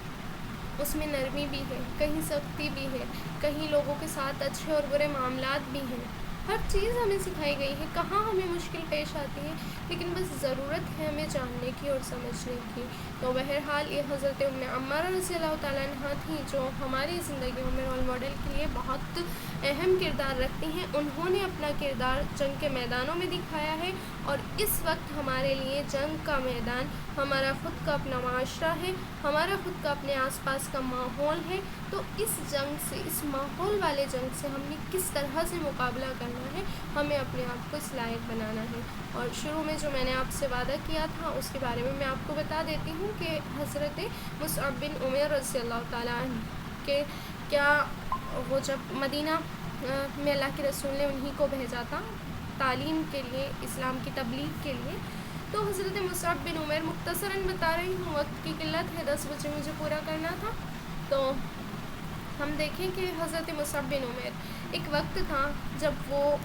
اس میں نرمی بھی ہے، کہیں سختی بھی ہے، کہیں لوگوں کے ساتھ اچھے اور برے معاملات بھی ہیں، ہر چیز ہمیں سکھائی گئی ہے، کہاں ہمیں مشکل پیش آتی ہے، لیکن بس ضرورت ہے ہمیں جاننے کی اور سمجھنے کی۔ تو بہرحال یہ حضرت ام عمارہ رضی اللہ تعالیٰ عنہ تھیں، جو ہماری زندگیوں میں رول ماڈل کے لیے بہت اہم کردار رکھتی ہیں۔ انہوں نے اپنا کردار جنگ کے میدانوں میں دکھایا ہے، اور اس وقت ہمارے لیے جنگ کا میدان ہمارا خود کا اپنا معاشرہ ہے، ہمارا خود کا اپنے آس پاس کا ماحول ہے۔ تو اس جنگ سے، اس ماحول والے جنگ سے ہم نے کس طرح سے مقابلہ کرنا ہے، ہمیں اپنے آپ کو اس لائق بنانا ہے۔ اور شروع میں جو میں نے آپ سے وعدہ کیا تھا اس کے بارے میں آپ کو بتا دیتی ہوں کہ حضرت مصعب بن عمیر رضی اللہ تعالیٰ عنہ کہ کیا وہ جب مدینہ میں اللہ کے رسول نے انہی کو بھیجا تھا تعلیم کے لیے، اسلام کی تبلیغ کے لیے، تو حضرت مصعب بن عمیر، مختصراً بتا رہی ہوں، وقت کی قلت ہے، 10 بجے مجھے پورا کرنا تھا، تو ہم دیکھیں کہ حضرت مصعب بن عمیر، ایک وقت تھا جب وہ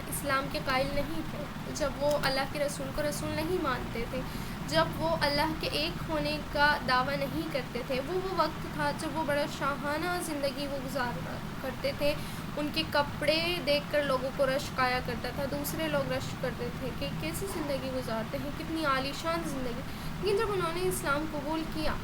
اسلام کے قائل نہیں تھے، جب وہ اللہ کے رسول کو رسول نہیں مانتے تھے، جب وہ اللہ کے ایک ہونے کا دعویٰ نہیں کرتے تھے، وہ وقت تھا جب وہ بڑا شاہانہ زندگی وہ گزارا کرتے تھے، ان کے کپڑے دیکھ کر لوگوں کو رشک آیا کرتا تھا، دوسرے لوگ رشک کرتے تھے کہ کیسی زندگی گزارتے ہیں، کتنی عالیشان زندگی۔ لیکن جب انہوں نے اسلام قبول کیا،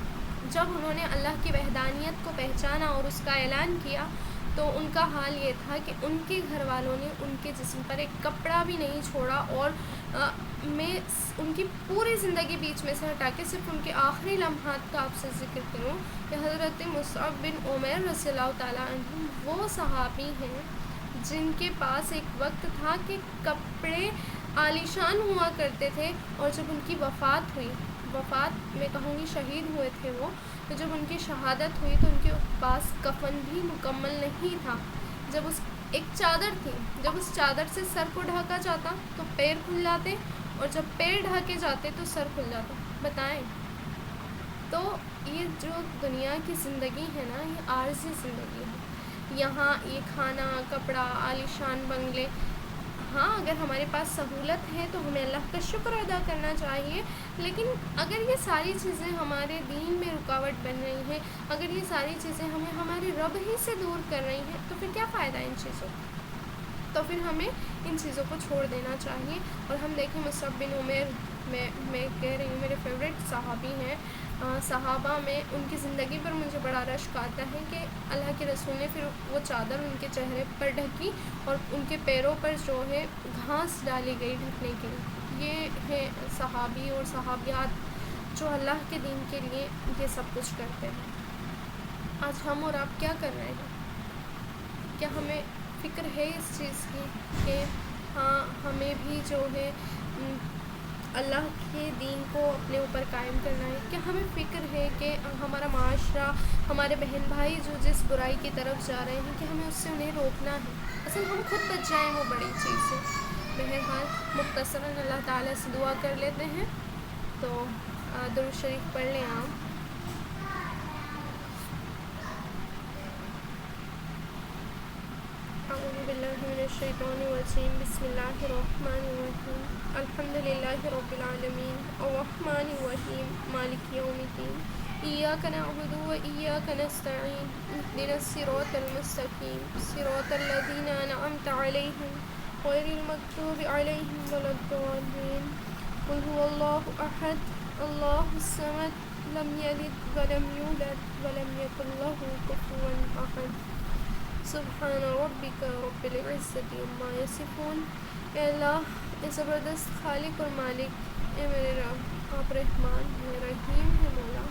جب انہوں نے اللہ کی وحدانیت کو پہچانا اور اس کا اعلان کیا، تو ان کا حال یہ تھا کہ ان کے گھر والوں نے ان کے جسم پر ایک کپڑا بھی نہیں چھوڑا، اور میں ان کی پوری زندگی بیچ میں سے ہٹا کے صرف ان کے آخری لمحات کا آپ سے ذکر کروں کہ حضرت مصعب بن عمیر رضی اللہ تعالیٰ عنہ وہ صحابی ہیں جن کے پاس ایک وقت تھا کہ کپڑے عالیشان ہوا کرتے تھے، اور جب ان کی وفات ہوئی، وفات میں کہوں گی شہید ہوئے تھے وہ، تو جب ان کی شہادت ہوئی تو ان کے پاس کفن بھی مکمل نہیں تھا، جب اس ایک چادر تھی، جب اس چادر سے سر کو ڈھکا جاتا تو پیر کھل جاتے، اور جب پیر ڈھکے جاتے تو سر کھل جاتا۔ بتائیں تو یہ جو دنیا کی زندگی ہے نا، یہ عارضی زندگی ہے. یہاں یہ کھانا، کپڑا، عالیشان بنگلے، ہاں اگر ہمارے پاس سہولت ہے تو ہمیں اللہ کا شکر ادا کرنا چاہیے، لیکن اگر یہ ساری چیزیں ہمارے دین میں رکاوٹ بن رہی ہیں، اگر یہ ساری چیزیں ہمیں ہمارے رب ہی سے دور کر رہی ہیں، تو پھر کیا فائدہ ان چیزوں کا؟ تو پھر ہمیں ان چیزوں کو چھوڑ دینا چاہیے. اور ہم دیکھیں مصعب بن عمیر، میں کہہ رہی ہوں میرے فیوریٹ صحابی ہیں. صحابہ میں ان کی زندگی پر مجھے بڑا رشک آتا ہے کہ اللہ کے رسول نے پھر وہ چادر ان کے چہرے پر ڈھکی اور ان کے پیروں پر جو ہے گھاس ڈالی گئی ڈھکنے کے لیے. یہ ہے صحابی اور صحابیات جو اللہ کے دین کے لیے یہ سب کچھ کرتے ہیں. آج ہم اور آپ کیا کر رہے ہیں؟ کیا ہمیں فکر ہے اس چیز کی کہ ہاں ہمیں بھی جو ہے اللہ کے دین کو اپنے اوپر قائم کرنا ہے؟ کیا ہمیں فکر ہے کہ ہمارا معاشرہ، ہمارے بہن بھائی جو جس برائی کی طرف جا رہے ہیں کہ ہمیں اس سے انہیں روکنا ہے؟ اصل ہم خود بچ جائیں وہ بڑی چیز ہے. بہرحال مختصراً اللہ تعالیٰ سے دعا کر لیتے ہیں. تو درود شریف پڑھ لیں آپ. اعوذ باللہ من الشیطان الرجیم. بسم اللہ الرحمن الرحیم. الحمد للہ رب العالمین الرحمن الرحیم مالک یوم الدین. ایاک نعبد و ایاک نستعین. اہدنا الصراط المستقیم صراط الذین انعمت علیہم غیر المغضوب علیہم ولا الضالین. قل هو اللہ احد اللہ الصمد لم یلد ولم یولد ولم یکن له کفوا احد. سبحان ربک رب العزت عما یصفون. اے اللہ، اے زبردست خالق اور مالک، اے میرے رب، آپ رحمان ہیں، رحیم ہیں مولا.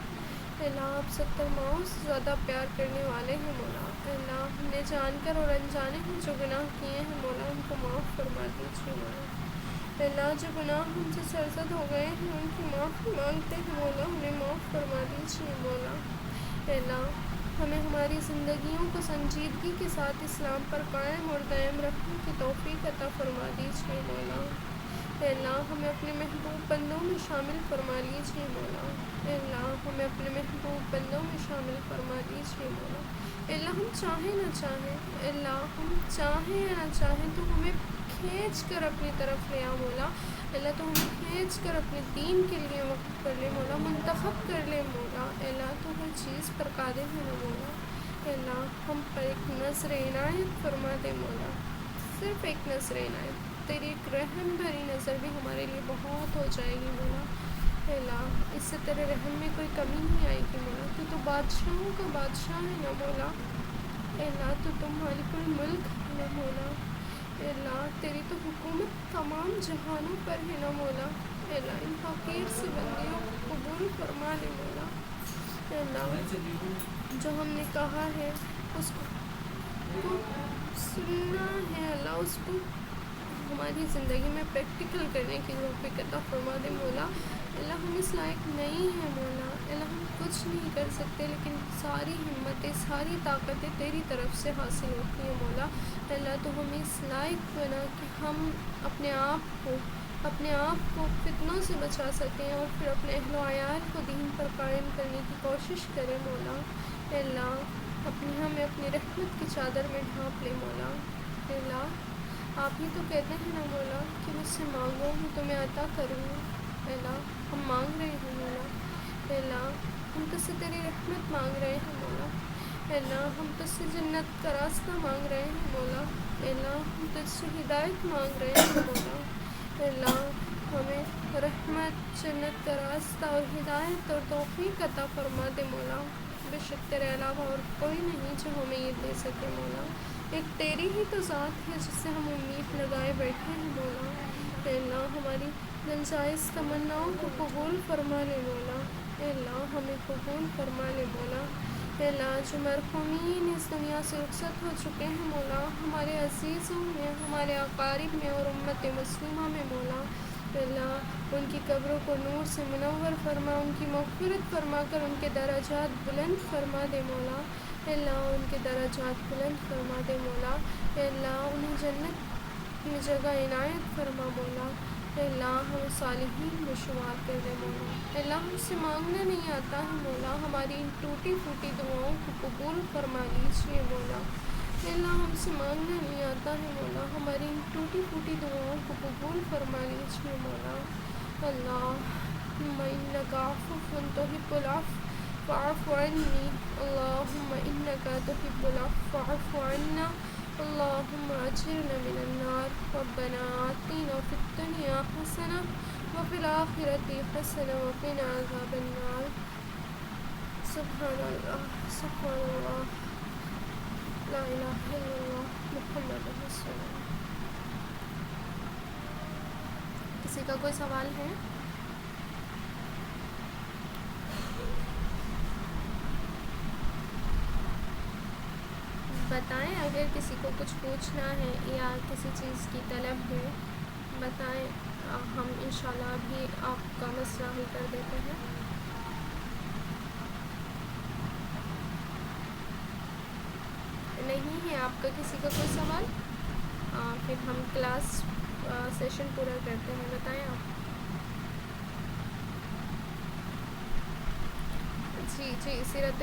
اے اللہ، آپ 70 ماؤں سے زیادہ پیار کرنے والے ہیں مولا. اے اللہ، ہم نے جان کر اور انجانے میں جو گناہ کیے ہیں مولا ان کو معاف فرما دیجیے مولا. اے اللہ، جو گناہ ہم سے سرزد ہو گئے ہیں ان کی معافی مانگتے ہیں مولا، انہیں معاف فرما دیجیے مولا. اے اللہ، ہمیں ہماری زندگیوں کو سنجیدگی کے ساتھ اسلام پر قائم اور دائم رکھنے کی توفیق عطا فرما دیجیے مولا. اے اللہ، ہمیں اپنے محبوب بندوں میں شامل فرما لیجیے مولا. اے اللہ، ہمیں اپنے محبوب بندوں میں شامل فرما دیجیے مولا. اے اللہ، ہم چاہیں نہ چاہیں، اے اللہ ہم چاہیں یا نہ چاہیں تو ہمیں کھینچ کر اپنی طرف لے آ مولا. اللہ تو ہمیں کھینچ کر اپنے دین کے لیے وقف کر لے مولا، منتخب کر لے مولا. اے اللہ تو ہر چیز پر قادر ہے مولا. اے اللہ، ہم پر ایک نظر عنایت فرما دے مولا، صرف ایک نظر عنایت. تیری ایک رحم بھری نظر بھی ہمارے لیے بہت ہو جائے گی مولا. اے اللہ، اس سے تیرے رحم میں کوئی کمی نہیں آئے گی مولا. تو بادشاہوں کا بادشاہ ہے نا مولا. اے اللہ، تو مالک الملک ہے نا مولا. اے اللہ، تیری تو حکومت تمام جہانوں پر ہے نا مولا. اے اللہ، ان فقیر سے بندیوں کو قبول فرما لے مولا. اے اللہ، جو ہم نے کہا ہے اس کو سننا ہے اللہ، اس کو ہماری زندگی میں پریکٹیکل کرنے کی توفیق عطا فرما دے مولا. اللہ، ہم اس لائق نہیں ہیں مولا. اللہ، ہم کچھ نہیں کر سکتے، لیکن ساری ہمتیں، ساری طاقتیں تیری طرف سے حاصل ہوتی ہیں مولا. اللہ، تو ہمیں اس لائق بنا کہ ہم اپنے آپ کو فتنوں سے بچا سکیں اور پھر اپنے اہل و عیال کو دین پر قائم کرنے کی کوشش کریں مولا. اے اللہ، ہمیں اپنی رحمت کی چادر میں ڈھانپ لے مولا. اے اللہ، آپ ہی تو کہتے ہیں نا مولا کہ مجھ سے مانگو میں تمہیں عطا کروں گا. اے اللہ، ہم مانگ رہے ہیں مولا. اے اللہ، ہم تجھ سے تیری رحمت مانگ رہے ہیں مولا. اے اللہ، ہم تجھ سے جنت کا راستہ مانگ رہے ہیں مولا. اے اللہ، ہم تجھ سے ہدایت مانگ رہے ہیں مولا. اے اللہ، ہمیں رحمت، جنت کا راستہ اور ہدایت اور توفیق عطا فرما دے مولا. بے شک تیرے علاوہ اور کوئی نہیں جو ہمیں یہ دے سکے مولا. ایک تیری ہی تو ذات ہے جس سے ہم امید لگائے بیٹھے ہیں مولا. اے اللہ، ہماری ناجائز تمناؤں کو قبول فرما لے مولا. اے اللہ، ہمیں قبول فرما لے مولا. اے اللہ، جو مرحومین اس دنیا سے رخصت ہو چکے ہیں مولا، ہمارے عزیزوں میں، ہمارے اقارب میں اور امت مسلمہ میں مولا. اے اللہ، ان کی قبروں کو نور سے منور فرما، ان کی مغفرت فرما کر ان کے درجات بلند فرما دے مولا. اے اللہ، ان کے درجات بلند فرما دے مولا. اے اللہ، انہیں جنت میں جگہ عنایت فرما مولا. اللہ ہمیں صالحین میں شمار کر دے مولا۔ اللہ ہم سے مانگنا نہیں آتا ہے مولا، ہماری ان ٹوٹی پھوٹی دعاؤں کو قبول فرما لیجیے مولا۔ اللہ ہم سے مانگنا نہیں آتا ہے مولا، ہماری ان ٹوٹی پھوٹی دعاؤں کو قبول فرما لیجیے مولا۔ اللہم انک عفو تحب العفو فاعف عنی، اللہم انک تحب العفو فاعف عنا، اللہم اجرنا من النار، ربنا آتنا فی الدنیا حسنہ وفی الآخرۃ حسنہ وقنا عذاب النار۔ سبحان اللہ، سبحان اللہ، لا الہ الا اللہ، محمد رسول اللہ۔ کسی کا کوئی سوال ہے؟ بتائیں، اگر کسی کو کچھ پوچھنا ہے یا کسی چیز کی طلب ہے بتائیں، ہم انشاءاللہ ابھی آپ کا مسئلہ حل کر دیتے ہیں۔ نہیں ہے آپ کا کسی کا کوئی سوال؟ پھر ہم کلاس سیشن پورا کرتے ہیں، بتائیں آپ۔ جی سیرت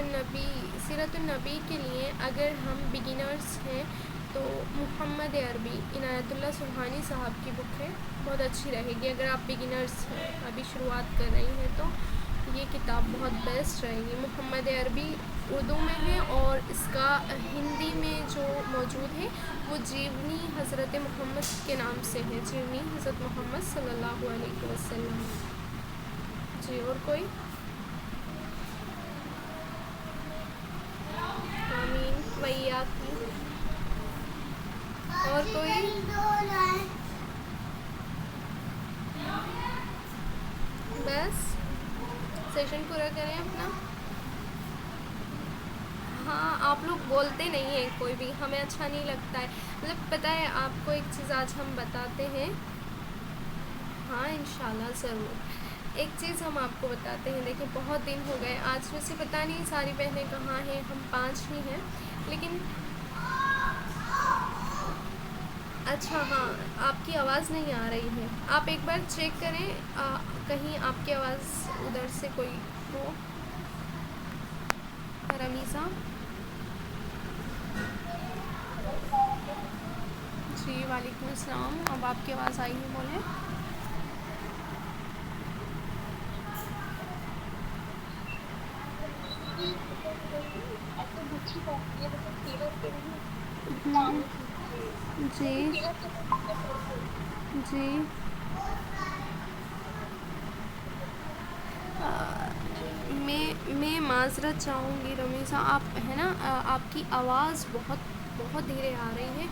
النبی کے لیے اگر ہم بگنرز ہیں تو محمد عربی عنایت اللہ سبحانی صاحب کی بک ہے، بہت اچھی رہے گی۔ اگر آپ بگنرز ہیں، ابھی شروعات کر رہی ہیں، تو یہ کتاب بہت بیسٹ رہے گی۔ محمد عربی اردو میں ہے اور اس کا ہندی میں جو موجود ہے وہ جیونی حضرت محمد کے نام سے ہے، جیونی حضرت محمد صلی اللہ علیہ وسلم۔ جی، اور کوئی؟ آمین وإیاک۔ اور کوئی؟ بس سیشن پورا کریں اپنا۔ ہاں، آپ لوگ بولتے نہیں ہیں کوئی بھی، ہمیں اچھا نہیں لگتا ہے۔ مطلب پتہ ہے آپ کو ایک چیز آج ہم بتاتے ہیں، ہاں انشاءاللہ ضرور ایک چیز ہم آپ کو بتاتے ہیں۔ دیکھیں بہت دن ہو گئے، آج میں سے پتہ نہیں ساری بہنیں کہاں ہیں، ہم 5 ہی ہیں، لیکن اچھا ہاں آپ کی آواز نہیں آ رہی ہے، آپ ایک بار چیک کریں کہیں آپ کی آواز ادھر سے کوئی ہو۔ رمیزہ جی وعلیکم السلام، اب آپ کی آواز آئی ہے، بولیں۔ جی جی میں معذرت چاہوں گی رمیزہ، آپ ہے نا آپ کی آواز بہت دھیرے آ رہی ہے۔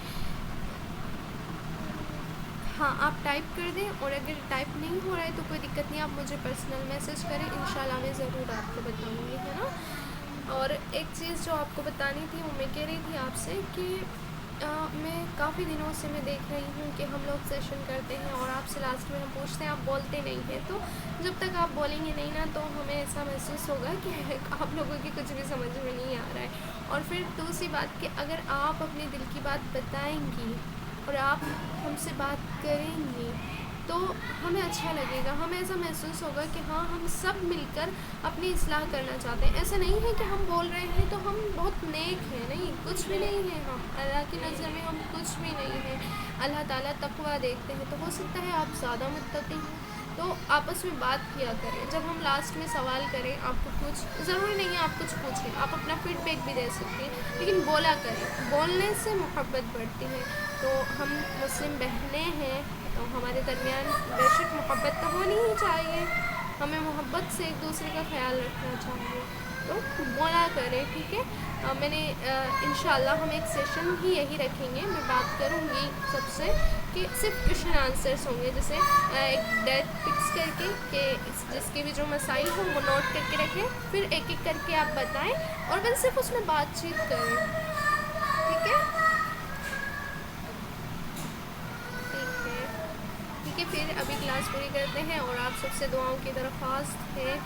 ہاں آپ ٹائپ کر دیں، اور اگر ٹائپ نہیں ہو رہا ہے تو کوئی دقت نہیں، آپ مجھے پرسنل میسج کریں، انشاءاللہ میں ضرور آپ کو بتاؤں گی، ہے نا۔ اور ایک چیز جو آپ کو بتانی تھی، وہ میں کہہ رہی تھی آپ سے کہ میں کافی دنوں سے میں دیکھ رہی ہوں کہ ہم لوگ سیشن کرتے ہیں اور آپ سے لاسٹ میں ہم پوچھتے ہیں، آپ بولتے نہیں ہیں، تو جب تک آپ بولیں گے نہیں نا تو ہمیں ایسا محسوس ہوگا کہ آپ لوگوں کی کچھ بھی سمجھ میں نہیں آ رہا ہے۔ اور پھر دوسری بات کہ اگر آپ اپنے دل کی بات بتائیں گی اور آپ ہم سے بات کریں گی تو ہمیں اچھا لگے گا، ہمیں ایسا محسوس ہوگا کہ ہاں ہم سب مل کر اپنی اصلاح کرنا چاہتے ہیں۔ ایسا نہیں ہے کہ ہم بول رہے ہیں تو ہم بہت نیک ہیں، نہیں، کچھ بھی نہیں ہے، ہم اللہ کی نظر میں ہم کچھ بھی نہیں ہیں۔ اللہ تعالیٰ تقویٰ دیکھتے ہیں، تو ہو سکتا ہے آپ زیادہ متقی ہیں، تو آپس میں بات کیا کریں۔ جب ہم لاسٹ میں سوال کریں، آپ کو کچھ ضروری نہیں ہے آپ کچھ پوچھیں، آپ اپنا فیڈ بیک بھی دے سکتے ہیں، لیکن بولا کریں، بولنے سے محبت بڑھتی ہے۔ تو ہم مسلم بہنیں ہیں، تو ہمارے درمیان بے شک محبت تو ہونی ہی چاہیے، ہمیں محبت سے ایک دوسرے کا خیال رکھنا چاہیے، تو بولا کریں، ٹھیک ہے۔ میں نے انشاءاللہ ہم ایک سیشن ہی یہی رکھیں گے، میں بات کروں گی سب سے کہ صرف کویشچن آنسرس ہوں گے، جیسے ایک ڈیٹ فکس کر کے کہ جس کے بھی جو مسائل ہوں وہ نوٹ کر کے رکھیں، پھر ایک ایک کر کے آپ بتائیں اور بس صرف اس میں بات چیت کریں، ٹھیک ہے۔ ٹھیک ہے پھر ابھی کلاس پوری کرتے ہیں، اور آپ سب سے دعاؤں کی درخواست ہے